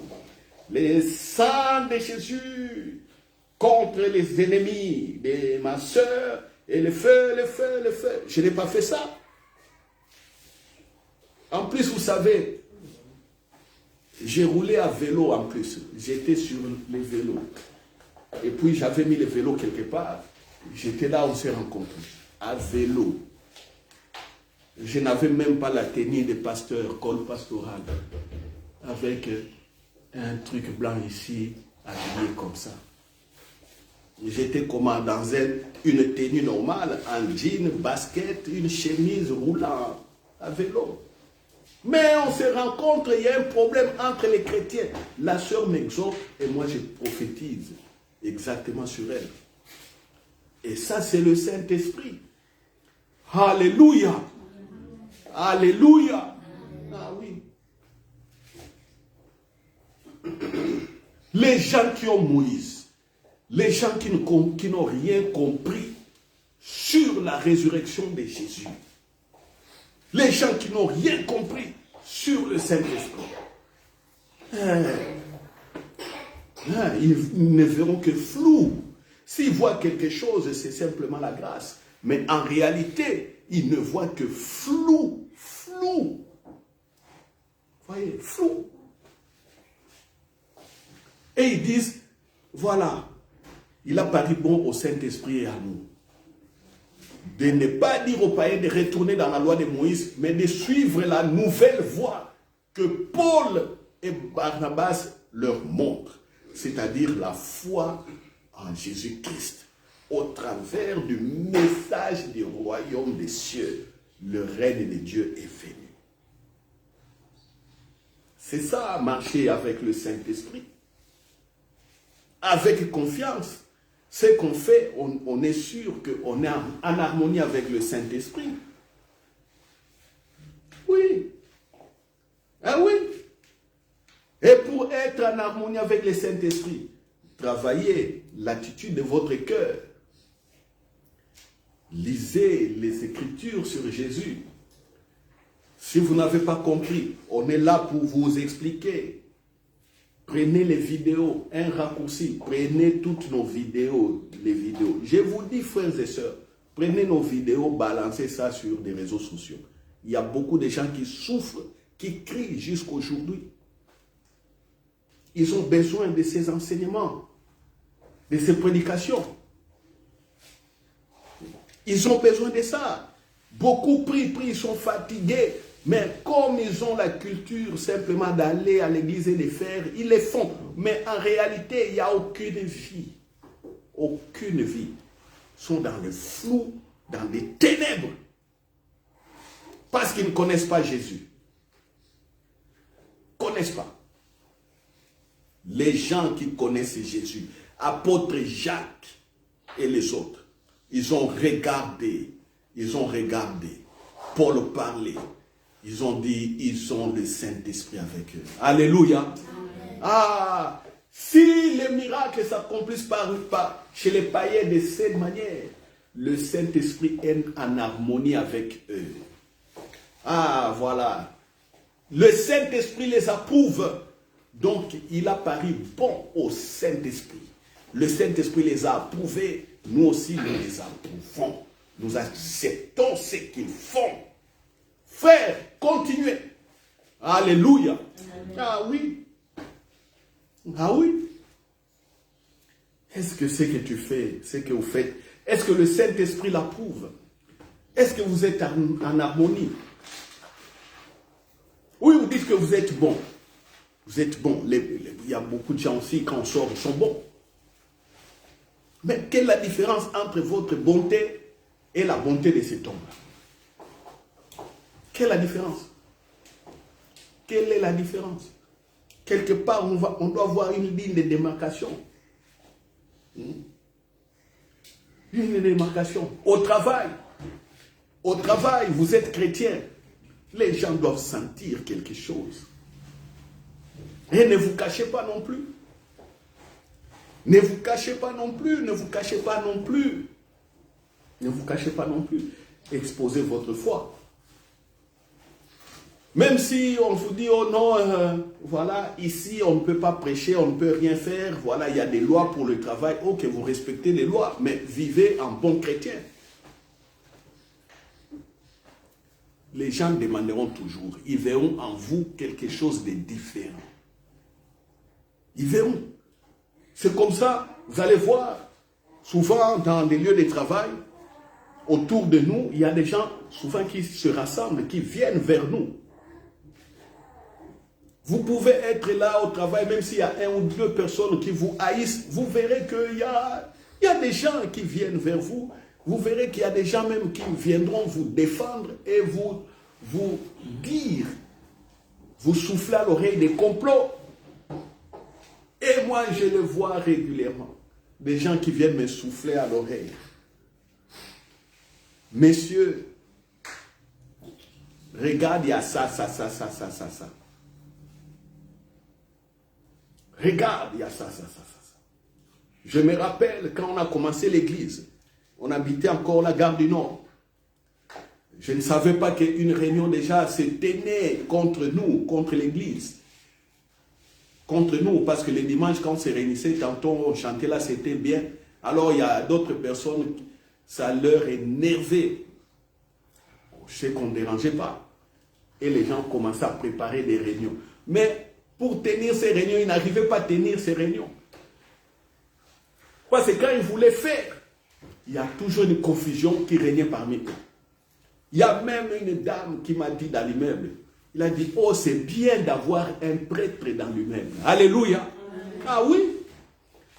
Le sang de Jésus contre les ennemis de ma sœur. Et le feu. Je n'ai pas fait ça. En plus, vous savez, j'ai roulé à vélo en plus. J'étais sur les vélos. Et puis, j'avais mis le vélo quelque part. J'étais là, on s'est rencontrés. À vélo. Je n'avais même pas la tenue de pasteur, col pastoral. Avec un truc blanc ici, habillé comme ça. J'étais comme dans une tenue normale, en jean, basket, une chemise roulant à vélo. Mais on se rencontre, il y a un problème entre les chrétiens. La sœur m'exhorte et moi je prophétise exactement sur elle. Et ça, c'est le Saint-Esprit. Alléluia. Alléluia. Ah oui. Les gens qui ont Moïse, les gens qui n'ont rien compris sur la résurrection de Jésus, les gens qui n'ont rien compris sur le Saint-Esprit, ils ne verront que flou. S'ils voient quelque chose, c'est simplement la grâce. Mais en réalité, ils ne voient que flou. Voyez, flou. Et ils disent, voilà, il a paru bon au Saint-Esprit et à nous. De ne pas dire aux païens de retourner dans la loi de Moïse, mais de suivre la nouvelle voie que Paul et Barnabas leur montrent. C'est-à-dire la foi en Jésus-Christ. Au travers du message du royaume des cieux, le règne de Dieu est venu. C'est ça, marcher avec le Saint-Esprit. Avec confiance. Ce qu'on fait, on est sûr qu'on est en harmonie avec le Saint-Esprit. Oui. Ah oui. Et pour être en harmonie avec le Saint-Esprit, travaillez l'attitude de votre cœur. Lisez les Écritures sur Jésus. Si vous n'avez pas compris, on est là pour vous expliquer. Prenez les vidéos, un raccourci, prenez toutes nos vidéos, les vidéos. Je vous dis, frères et sœurs, prenez nos vidéos, balancez ça sur des réseaux sociaux. Il y a beaucoup de gens qui souffrent, qui crient jusqu'aujourd'hui. Ils ont besoin de ces enseignements, de ces prédications. Ils ont besoin de ça. Beaucoup prient, ils sont fatigués. Mais comme ils ont la culture simplement d'aller à l'église et de faire, ils les font. Mais en réalité, il n'y a aucune vie. Aucune vie. Ils sont dans le flou, dans les ténèbres. Parce qu'ils ne connaissent pas Jésus. Ils ne connaissent pas. Les gens qui connaissent Jésus, apôtre Jacques et les autres, Ils ont regardé. Paul parlait. Ils ont dit, ils ont le Saint-Esprit avec eux. Alléluia. Amen. Ah, si les miracles s'accomplissent chez les païens de cette manière, le Saint-Esprit est en harmonie avec eux. Ah, voilà. Le Saint-Esprit les approuve. Donc, il a paru bon au Saint-Esprit. Le Saint-Esprit les a approuvés. Nous aussi, nous les approuvons. Nous acceptons ce qu'ils font. Frère, continuez. Alléluia. Amen. Ah oui. Ah oui. Est-ce que ce que tu fais, ce que vous faites, est-ce que le Saint-Esprit l'approuve? Est-ce que vous êtes en harmonie? Oui, vous dites que vous êtes bon. Vous êtes bon. Il y a beaucoup de gens aussi, quand on sort, ils sont bons. Mais quelle est la différence entre votre bonté et la bonté de cet homme-là? Quelle est la différence? Quelle est la différence? Quelque part, on doit avoir une ligne de démarcation. Une ligne de démarcation. Au travail, vous êtes chrétien. Les gens doivent sentir quelque chose. Et ne vous cachez pas non plus. Ne vous cachez pas non plus. Ne vous cachez pas non plus. Ne vous cachez pas non plus. Exposez votre foi. Même si on vous dit, oh non, voilà, ici on ne peut pas prêcher, on ne peut rien faire, voilà, il y a des lois pour le travail, ok, vous respectez les lois, mais vivez en bon chrétien. Les gens demanderont toujours, ils verront en vous quelque chose de différent. Ils verront. C'est comme ça, vous allez voir, souvent dans des lieux de travail, autour de nous, il y a des gens souvent qui se rassemblent, qui viennent vers nous. Vous pouvez être là au travail, même s'il y a 1 ou 2 personnes qui vous haïssent, vous verrez qu'il y a des gens qui viennent vers vous. Vous verrez qu'il y a des gens même qui viendront vous défendre et vous dire, vous souffler à l'oreille des complots. Et moi, je le vois régulièrement. Des gens qui viennent me souffler à l'oreille. Messieurs, regarde, il y a ça. Regarde, il y a ça. Je me rappelle quand on a commencé l'église, on habitait encore la gare du Nord. Je ne savais pas qu'une réunion déjà se tenait contre nous, contre l'église. Contre nous, parce que les dimanches, quand on se réunissait, tantôt on chantait là, c'était bien. Alors il y a d'autres personnes, ça leur énervait. Je sais qu'on ne dérangeait pas. Et les gens commençaient à préparer des réunions. Mais pour tenir ces réunions, ils n'arrivaient pas à tenir ces réunions. Parce que quand ils voulaient faire, il y a toujours une confusion qui régnait parmi eux. Il y a même une dame qui m'a dit dans l'immeuble, il a dit, oh c'est bien d'avoir un prêtre dans l'immeuble. Alléluia. Ah oui.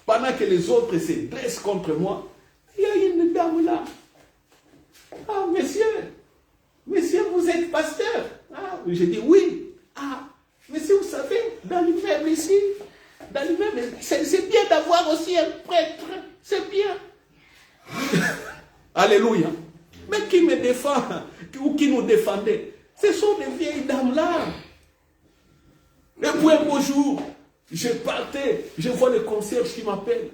Pendant que les autres se dressent contre moi, il y a une dame là. Ah monsieur, vous êtes pasteur. Ah, j'ai dit oui. Ah, monsieur, vous savez, dans l'immeuble ici, c'est bien d'avoir aussi un prêtre. C'est bien. Alléluia. Mais qui me défend, ou qui nous défendait, ce sont des vieilles dames là. Et puis un beau jour, je partais, je vois le concierge qui m'appelle.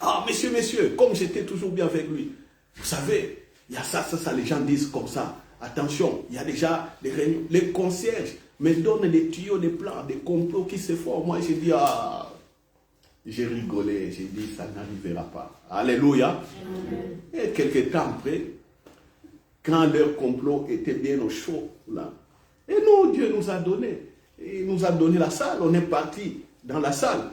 Ah, monsieur, comme j'étais toujours bien avec lui, vous savez, il y a ça, les gens disent comme ça. Attention, il y a déjà des réunions. Les concierges me donnent des tuyaux, des plans, des complots qui se font. Moi, j'ai dit, j'ai rigolé, j'ai dit, ça n'arrivera pas. Alléluia. Amen. Et quelques temps après, quand leur complot était bien au chaud, là, et nous, Dieu nous a donné. Il nous a donné la salle, on est parti dans la salle.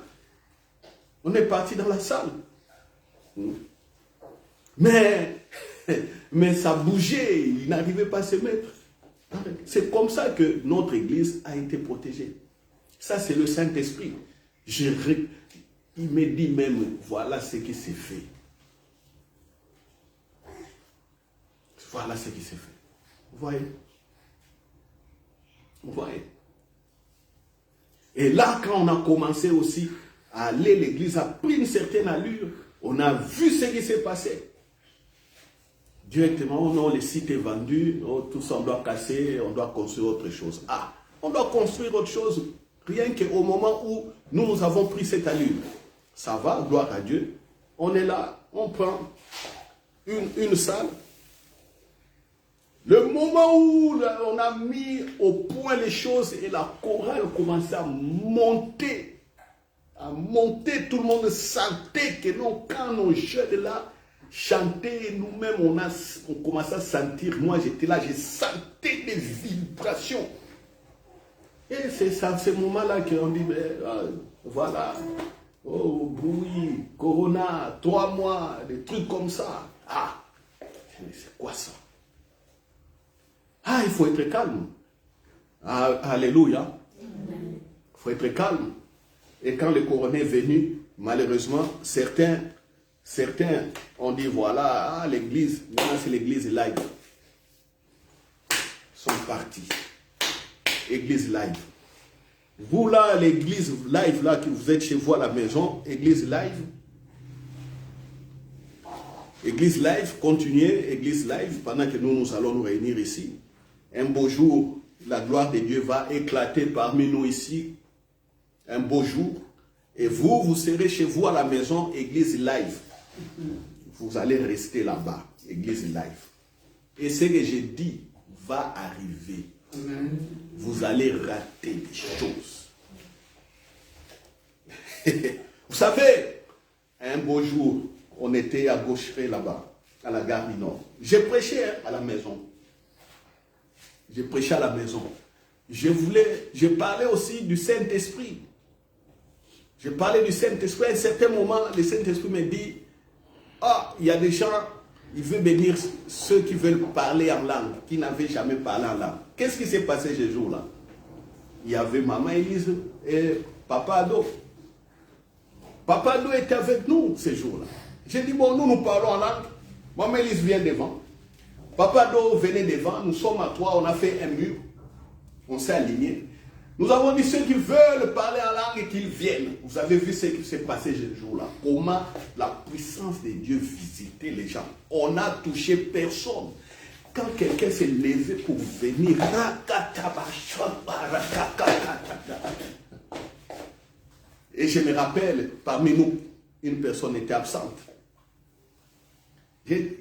Mais ça bougeait, il n'arrivait pas à se mettre. C'est comme ça que notre église a été protégée. Ça, c'est le Saint-Esprit. Il me dit même, voilà ce qui s'est fait. Voilà ce qui s'est fait. Vous voyez? Et là, quand on a commencé aussi à aller, l'église a pris une certaine allure. On a vu ce qui s'est passé. Directement, oh non, le site est vendu, oh, tout ça, on doit casser, on doit construire autre chose. Ah, on doit construire autre chose, rien qu'au moment où nous avons pris cette allure. Ça va, gloire à Dieu. On est là, on prend une salle. Le moment où on a mis au point les choses et la chorale commençait à monter, tout le monde sentait que non, quand nos jeunes là chantaient, nous-mêmes on commençait à sentir, moi j'étais là, j'ai senti des vibrations. Et c'est à ce moment-là qu'on dit, voilà, oh, bruit, Corona, 3 mois, des trucs comme ça. Ah, c'est quoi ça? Ah, il faut être calme. Ah, alléluia. Il faut être calme. Et quand le Corona est venu, malheureusement, certains ont dit, voilà, l'église, maintenant c'est l'église live. Ils sont partis. Église live. Vous là, l'église live, là, que vous êtes chez vous à la maison, église live. Église live, continuez, église live, pendant que nous allons nous réunir ici. Un beau jour, la gloire de Dieu va éclater parmi nous ici. Un beau jour. Et vous, vous serez chez vous à la maison, église live. Vous allez rester là-bas, église live. Et ce que j'ai dit va arriver. Amen. Vous allez rater des choses. Vous savez, un beau jour, on était à Gaucheret là-bas, à la gare du Nord. J'ai prêché à la maison. J'ai prêché à la maison. Je parlais aussi du Saint-Esprit. Je parlais du Saint-Esprit. À un certain moment, le Saint-Esprit me dit, ah, il y a des gens, il veut bénir ceux qui veulent parler en langue, qui n'avaient jamais parlé en langue. Qu'est-ce qui s'est passé ce jour-là? Il y avait Maman Élise et Papa Ado. Papa Ado était avec nous ce jour-là. J'ai dit, bon, nous parlons en langue. Maman Élise vient devant. Papa Ado venait devant. Nous sommes à 3, on a fait un mur. On s'est alignés. Nous avons dit, ceux qui veulent parler en langue, qu'ils viennent. Vous avez vu ce qui s'est passé ce jour-là. Comment la puissance de Dieu visitait les gens. On n'a touché personne. Quand quelqu'un s'est levé pour venir, et je me rappelle, parmi nous, une personne était absente. Elle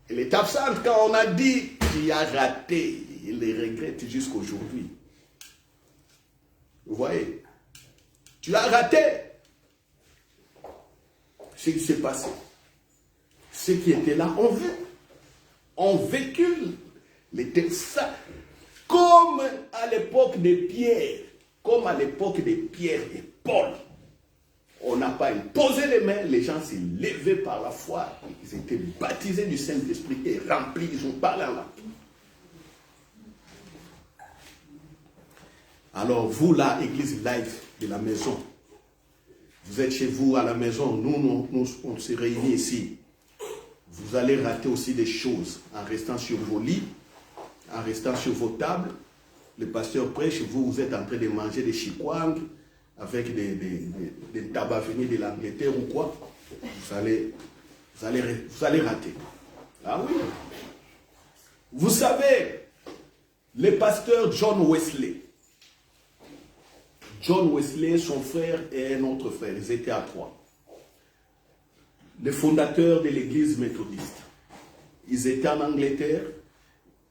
était absente quand on a dit, il a raté, il le regrette jusqu'à aujourd'hui. Vous voyez, tu as raté. Ce qui s'est passé. Ceux qui étaient là ont vécu ça. Comme à l'époque de Pierre, et Paul. On n'a pas imposé les mains, les gens s'est levés par la foi, ils étaient baptisés du Saint-Esprit et remplis, ils ont parlé en langue. Alors vous là, église live de la maison, vous êtes chez vous à la maison, nous on se réunit ici. Vous allez rater aussi des choses en restant sur vos lits, en restant sur vos tables. Le pasteur prêche, vous êtes en train de manger des chikwang avec des tabacs venus de l'Angleterre ou quoi. Vous allez rater. Ah oui. Vous savez, le pasteur John Wesley, son frère et un autre frère, ils étaient à 3. Les fondateurs de l'église méthodiste. Ils étaient en Angleterre,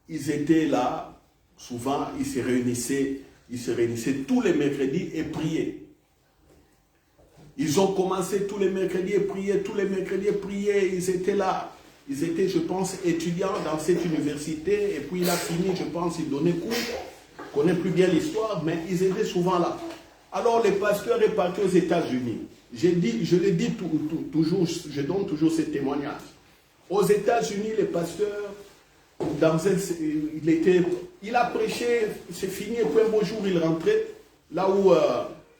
ils étaient là, souvent ils se réunissaient tous les mercredis et priaient. Ils ont commencé tous les mercredis et priaient, ils étaient là. Ils étaient, je pense, étudiants dans cette université, et puis il a fini, je pense, il donnait cours. Je ne connais plus bien l'histoire, mais ils étaient souvent là. Alors le pasteur est parti aux États-Unis. Je le dis toujours, je donne toujours ce témoignage. Aux États-Unis, le pasteur, il a prêché, c'est fini, et puis un beau jour, il rentrait, là où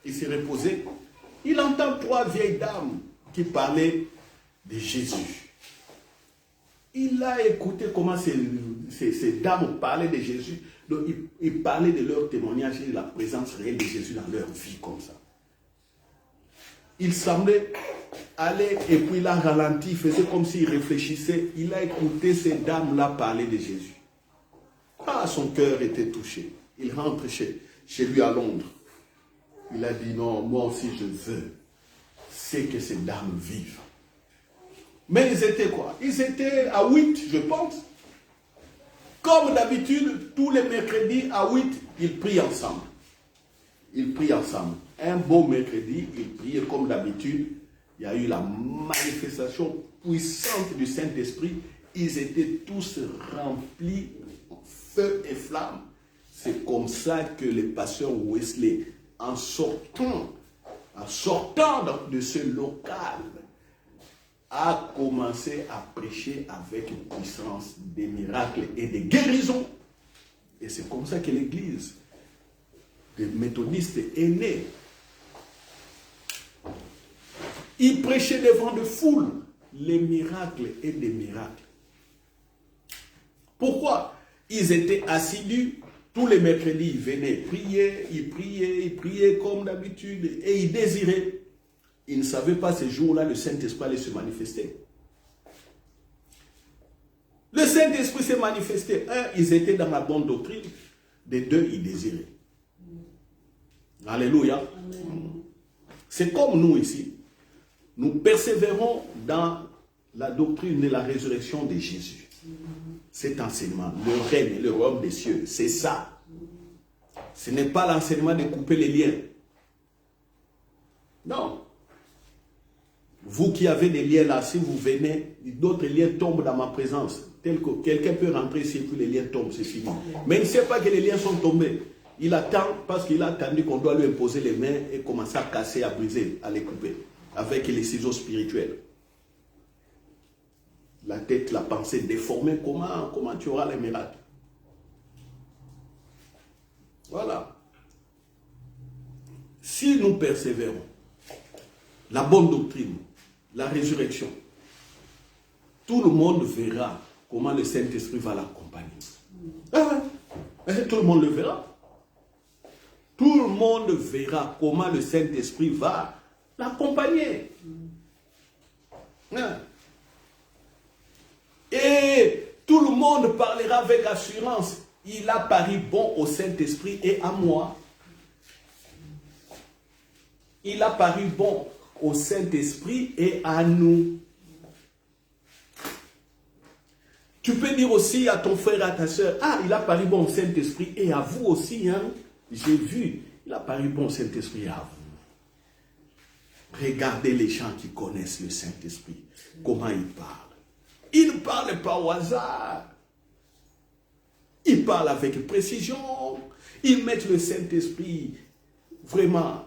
il s'est reposé. Il entend 3 vieilles dames qui parlaient de Jésus. Il a écouté comment ces dames parlaient de Jésus. Donc, ils parlaient de leur témoignage et de la présence réelle de Jésus dans leur vie comme ça. il semblait aller et puis il a ralenti, il faisait comme s'il réfléchissait. Il a écouté ces dames-là parler de Jésus. Ah, son cœur était touché. Il rentre chez lui à Londres. Il a dit non, moi aussi je veux. C'est que ces dames vivent. Mais ils étaient quoi? Ils étaient à 8, je pense. Comme d'habitude, tous les mercredis à 8, ils prient ensemble. Ils prient ensemble. Un beau mercredi, ils priaient comme d'habitude. Il y a eu la manifestation puissante du Saint-Esprit. Ils étaient tous remplis, feu et flamme. C'est comme ça que le pasteur Wesley, en sortant de ce local, a commencé à prêcher avec puissance des miracles et des guérisons. Et c'est comme ça que l'église des méthodistes est née. Il prêchait devant de foules les miracles et des miracles. Pourquoi? Ils étaient assidus. Tous les mercredis, ils venaient prier, ils priaient comme d'habitude et ils désiraient. Ils ne savaient pas ce jour-là, le Saint-Esprit allait se manifester. Le Saint-Esprit s'est manifesté. Un, ils étaient dans la bonne doctrine. Des deux, ils désiraient. Alléluia. C'est comme nous ici. Nous persévérons dans la doctrine de la résurrection de Jésus. Cet enseignement, le règne, le royaume des cieux, c'est ça. Ce n'est pas l'enseignement de couper les liens. Non. Vous qui avez des liens là, si vous venez, d'autres liens tombent dans ma présence. Tel que quelqu'un peut rentrer ici et puis les liens tombent, c'est fini. Mais il ne sait pas que les liens sont tombés. Il attend parce qu'il a attendu qu'on doit lui imposer les mains et commencer à casser, à briser, à les couper. Avec les ciseaux spirituels. La tête, la pensée déformée, comment tu auras les miracles? Voilà. Si nous persévérons, la bonne doctrine, la résurrection, tout le monde verra comment le Saint-Esprit va l'accompagner. Tout le monde le verra. Tout le monde verra comment le Saint-Esprit va l'accompagner. Et tout le monde parlera avec assurance. Il a paru bon au Saint-Esprit et à moi. Il a paru bon au Saint-Esprit et à nous. Tu peux dire aussi à ton frère et à ta soeur, ah, il a paru bon au Saint-Esprit et à vous aussi. Hein? J'ai vu, il a paru bon au Saint-Esprit et à vous. Regardez les gens qui connaissent le Saint-Esprit, comment ils parlent. Ils ne parlent pas au hasard. Ils parlent avec précision. Ils mettent le Saint-Esprit vraiment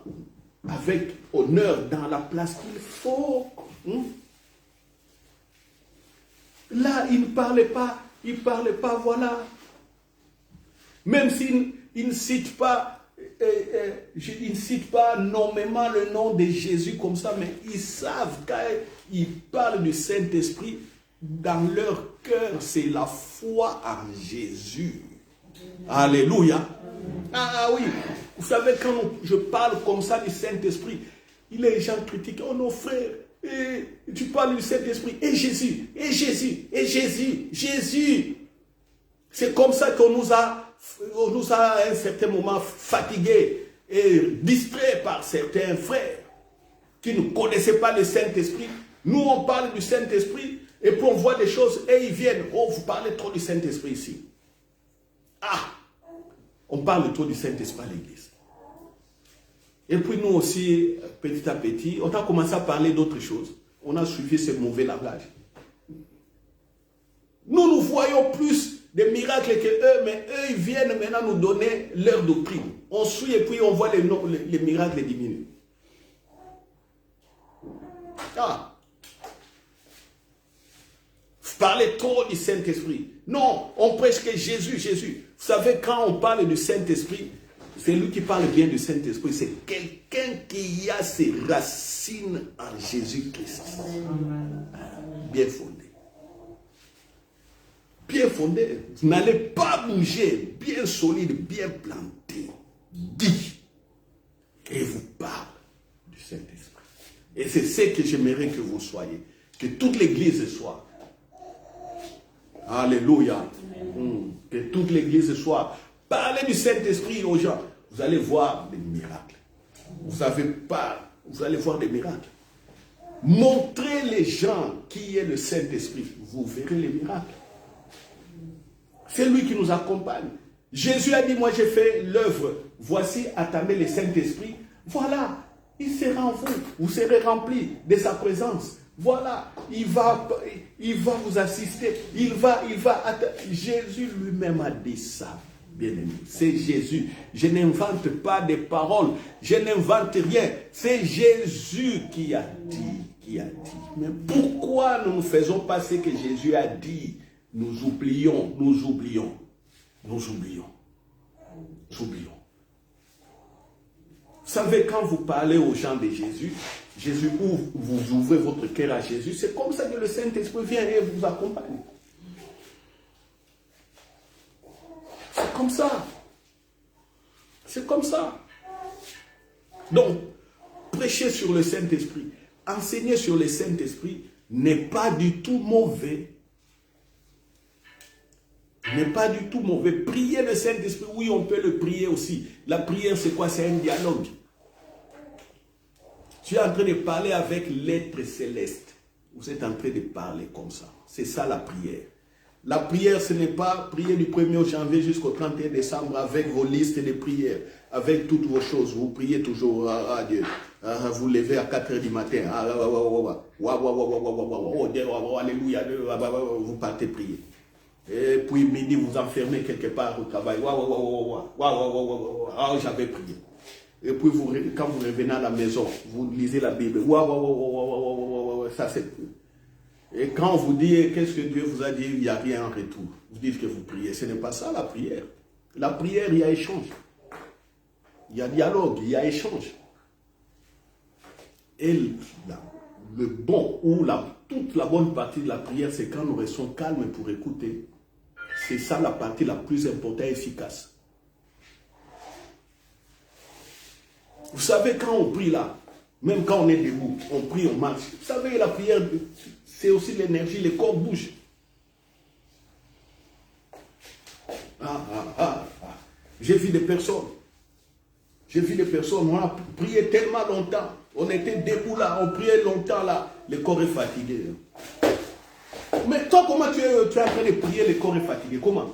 avec honneur dans la place qu'il faut. Là, ils ne parlaient pas, voilà. Même s'ils ne citent pas, nommément le nom de Jésus comme ça, mais ils savent qu'ils parlent du Saint-Esprit, dans leur cœur, c'est la foi en Jésus. Alléluia. Ah oui, vous savez, quand je parle comme ça du Saint-Esprit, les gens critiquent, oh non frère, tu parles du Saint-Esprit, et Jésus, et Jésus, et Jésus, Jésus. C'est comme ça qu'on nous a à un certain moment fatigués et distraits par certains frères qui ne connaissaient pas le Saint-Esprit. Nous, on parle du Saint-Esprit et puis on voit des choses et ils viennent. Oh, vous parlez trop du Saint-Esprit ici. Ah, on parle trop du Saint-Esprit à l'église. Et puis nous aussi, petit à petit, on a commencé à parler d'autres choses. On a suivi ce mauvais langage. Nous voyons plus de miracles que eux, mais eux, ils viennent maintenant nous donner leur doctrine. On suit et puis on voit les miracles diminuer. Ah. Vous parlez trop du Saint-Esprit. Non, on prêche que Jésus, Jésus. Vous savez, quand on parle du Saint-Esprit, c'est lui qui parle bien du Saint-Esprit. C'est quelqu'un qui a ses racines en Jésus-Christ. Bien fondé. Bien fondé. Vous n'allez pas bouger. Bien solide, bien planté. Dit. Et vous parle du Saint-Esprit. Et c'est ce que j'aimerais que vous soyez. Que toute l'Église soit. Alléluia. Que toute l'Église soit. Parlez du Saint-Esprit aux gens. Vous allez voir des miracles. Vous savez pas, vous allez voir des miracles. Montrez les gens qui est le Saint-Esprit. Vous verrez les miracles. C'est lui qui nous accompagne. Jésus a dit, moi j'ai fait l'œuvre. Voici, attendez le Saint-Esprit. Voilà, il sera en vous. Vous serez remplis de sa présence. Voilà, il va vous assister. Jésus lui-même a dit ça, bien-aimé. C'est Jésus. Je n'invente pas des paroles. Je n'invente rien. C'est Jésus qui a dit. Mais pourquoi nous ne faisons pas ce que Jésus a dit? Nous oublions. Vous savez, quand vous parlez aux gens de Jésus, vous ouvrez votre cœur à Jésus, c'est comme ça que le Saint-Esprit vient et vous accompagne. C'est comme ça. C'est comme ça. Donc, prêcher sur le Saint-Esprit, enseigner sur le Saint-Esprit n'est pas du tout mauvais. N'est pas du tout mauvais. Prier le Saint-Esprit, oui, on peut le prier aussi. La prière, c'est quoi? C'est un dialogue. Tu es en train de parler avec l'être céleste. Vous êtes en train de parler comme ça. C'est ça la prière. La prière, ce n'est pas prier du 1er janvier jusqu'au 31 décembre avec vos listes de prières, avec toutes vos choses. Vous priez toujours à Dieu. Vous levez à 4 h du matin. Alléluia. Vous partez prier. Et puis midi, vous enfermez quelque part au travail. J'avais prié. Et puis quand vous revenez à la maison, vous lisez la Bible. Ça c'est. Et quand on vous dit qu'est-ce que Dieu vous a dit, il n'y a rien en retour. Vous dites que vous priez. Ce n'est pas ça la prière. La prière, il y a échange. Il y a dialogue, il y a échange. Et le bon ou toute la bonne partie de la prière, c'est quand nous restons calmes pour écouter. C'est ça la partie la plus importante et efficace. Vous savez, quand on prie là, même quand on est debout, on prie, on marche. Vous savez, la prière, c'est aussi l'énergie, le corps bouge. J'ai vu des personnes. On a prié tellement longtemps. On était debout là, on priait longtemps là. Le corps est fatigué. Mais toi, comment tu es en train de prier, le corps est fatigué? Comment?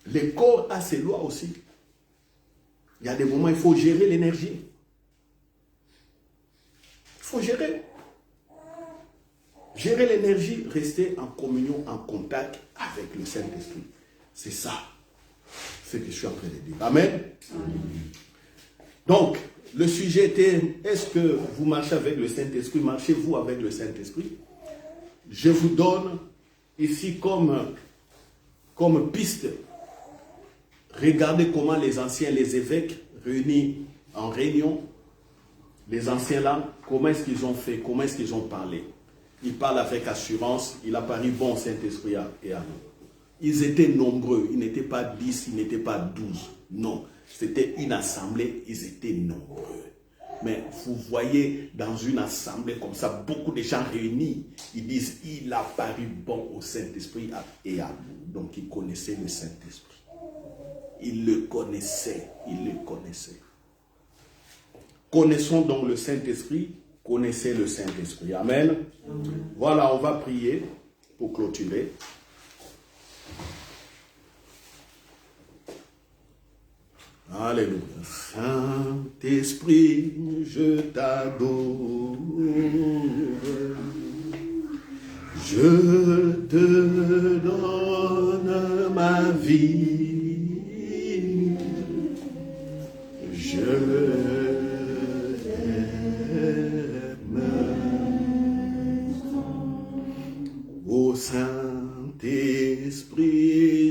Le corps a ses lois aussi. Il y a des moments, il faut gérer l'énergie. Il faut gérer. Gérer l'énergie, rester en communion, en contact avec le Saint-Esprit. C'est ça ce que je suis en train de dire. Amen. Donc, le sujet était, est-ce que vous marchez avec le Saint-Esprit? Marchez-vous avec le Saint-Esprit? Je vous donne ici comme piste. Regardez comment les anciens, les évêques réunis en réunion, les anciens là, comment est-ce qu'ils ont fait, comment est-ce qu'ils ont parlé. Ils parlent avec assurance, il a paru bon Saint-Esprit et à nous. Ils étaient nombreux, ils n'étaient pas 10, ils n'étaient pas 12. Non, c'était une assemblée, ils étaient nombreux. Mais vous voyez dans une assemblée comme ça, beaucoup de gens réunis, ils disent, il a paru bon au Saint-Esprit et à nous. Donc ils connaissaient le Saint-Esprit. Ils le connaissaient, Connaissons donc le Saint-Esprit, connaissez le Saint-Esprit. Amen. Voilà, on va prier pour clôturer. Alléluia. Saint-Esprit, je t'adore. Je te donne ma vie. Je t'aime. Ô Saint-Esprit,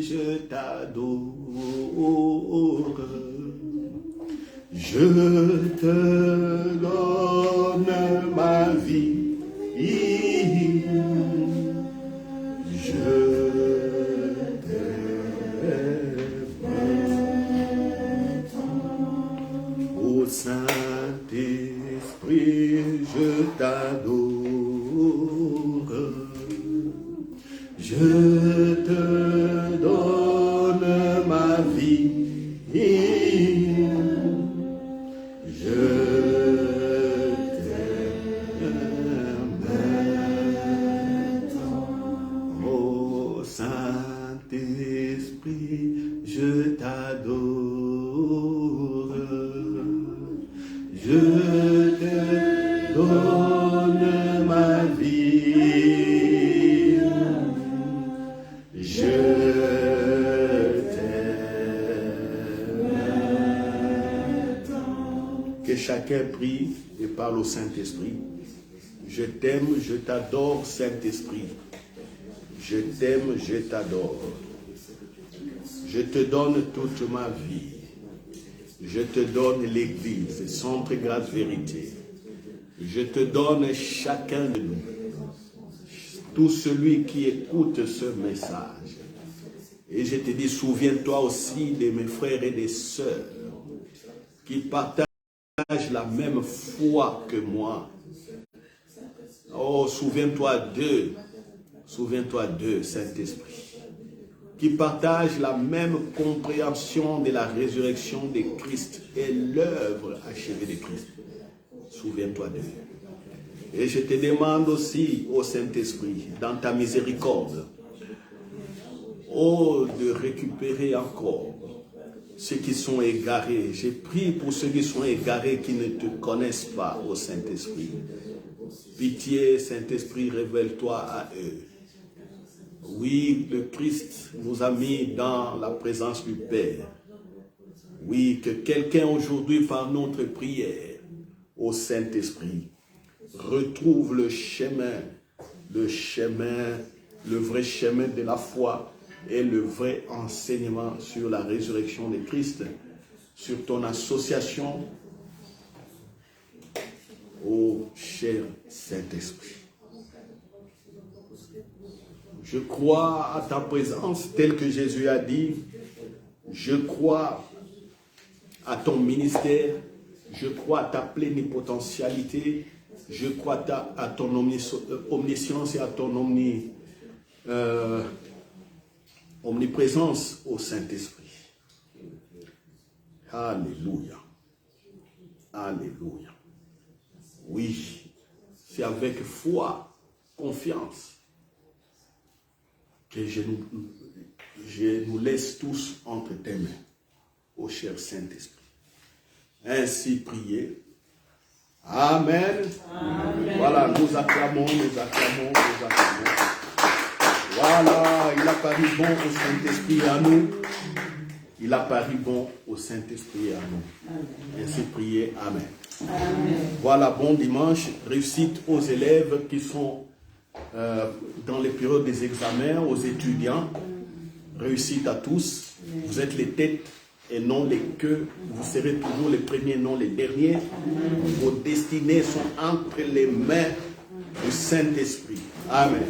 je t'adore. Je te donne ma vie. Je t'aime. Ô Saint-Esprit, Saint-Esprit, je t'adore. Je te donne ma vie. Je t'aime. Que chacun prie et parle au Saint-Esprit. Je t'aime, je t'adore, Saint-Esprit. Je t'aime, je t'adore. Je te donne toute ma vie. Je te donne l'Église, centre grâce vérité. Je te donne chacun de nous. Tout celui qui écoute ce message. Et je te dis, souviens-toi aussi de mes frères et des sœurs qui partagent la même foi que moi. Oh, souviens-toi d'eux. Souviens-toi d'eux, Saint-Esprit, qui partagent la même compréhension de la résurrection de Christ et l'œuvre achevée de Christ. Souviens-toi d'eux. Et je te demande aussi, ô Saint-Esprit, dans ta miséricorde, oh, de récupérer encore ceux qui sont égarés. Je prie pour ceux qui sont égarés, qui ne te connaissent pas, ô Saint-Esprit. Pitié, Saint-Esprit, révèle-toi à eux. Oui, le Christ nous a mis dans la présence du Père. Oui, que quelqu'un aujourd'hui, par notre prière, au Saint-Esprit, retrouve le vrai chemin de la foi et le vrai enseignement sur la résurrection de Christ, sur ton association, ô cher Saint-Esprit. Je crois à ta présence, tel que Jésus a dit. Je crois à ton ministère. Je crois à ta plénipotentialité. Je crois à ton omniscience et à ton omniprésence au Saint-Esprit. Alléluia. Alléluia. Oui, c'est avec foi, confiance, que je nous laisse tous entre tes mains, ô cher Saint-Esprit. Ainsi priez. Amen. Amen. Voilà, nous acclamons. Voilà, il a paru bon au Saint-Esprit à nous. Il a paru bon au Saint-Esprit à nous. Amen. Ainsi priez. Amen. Amen. Voilà, bon dimanche. Réussite aux élèves qui sont dans les périodes des examens, aux étudiants. Réussite à tous. Vous êtes les têtes et non les queues. Vous serez toujours les premiers, non les derniers. Vos destinées sont entre les mains du Saint-Esprit. Amen.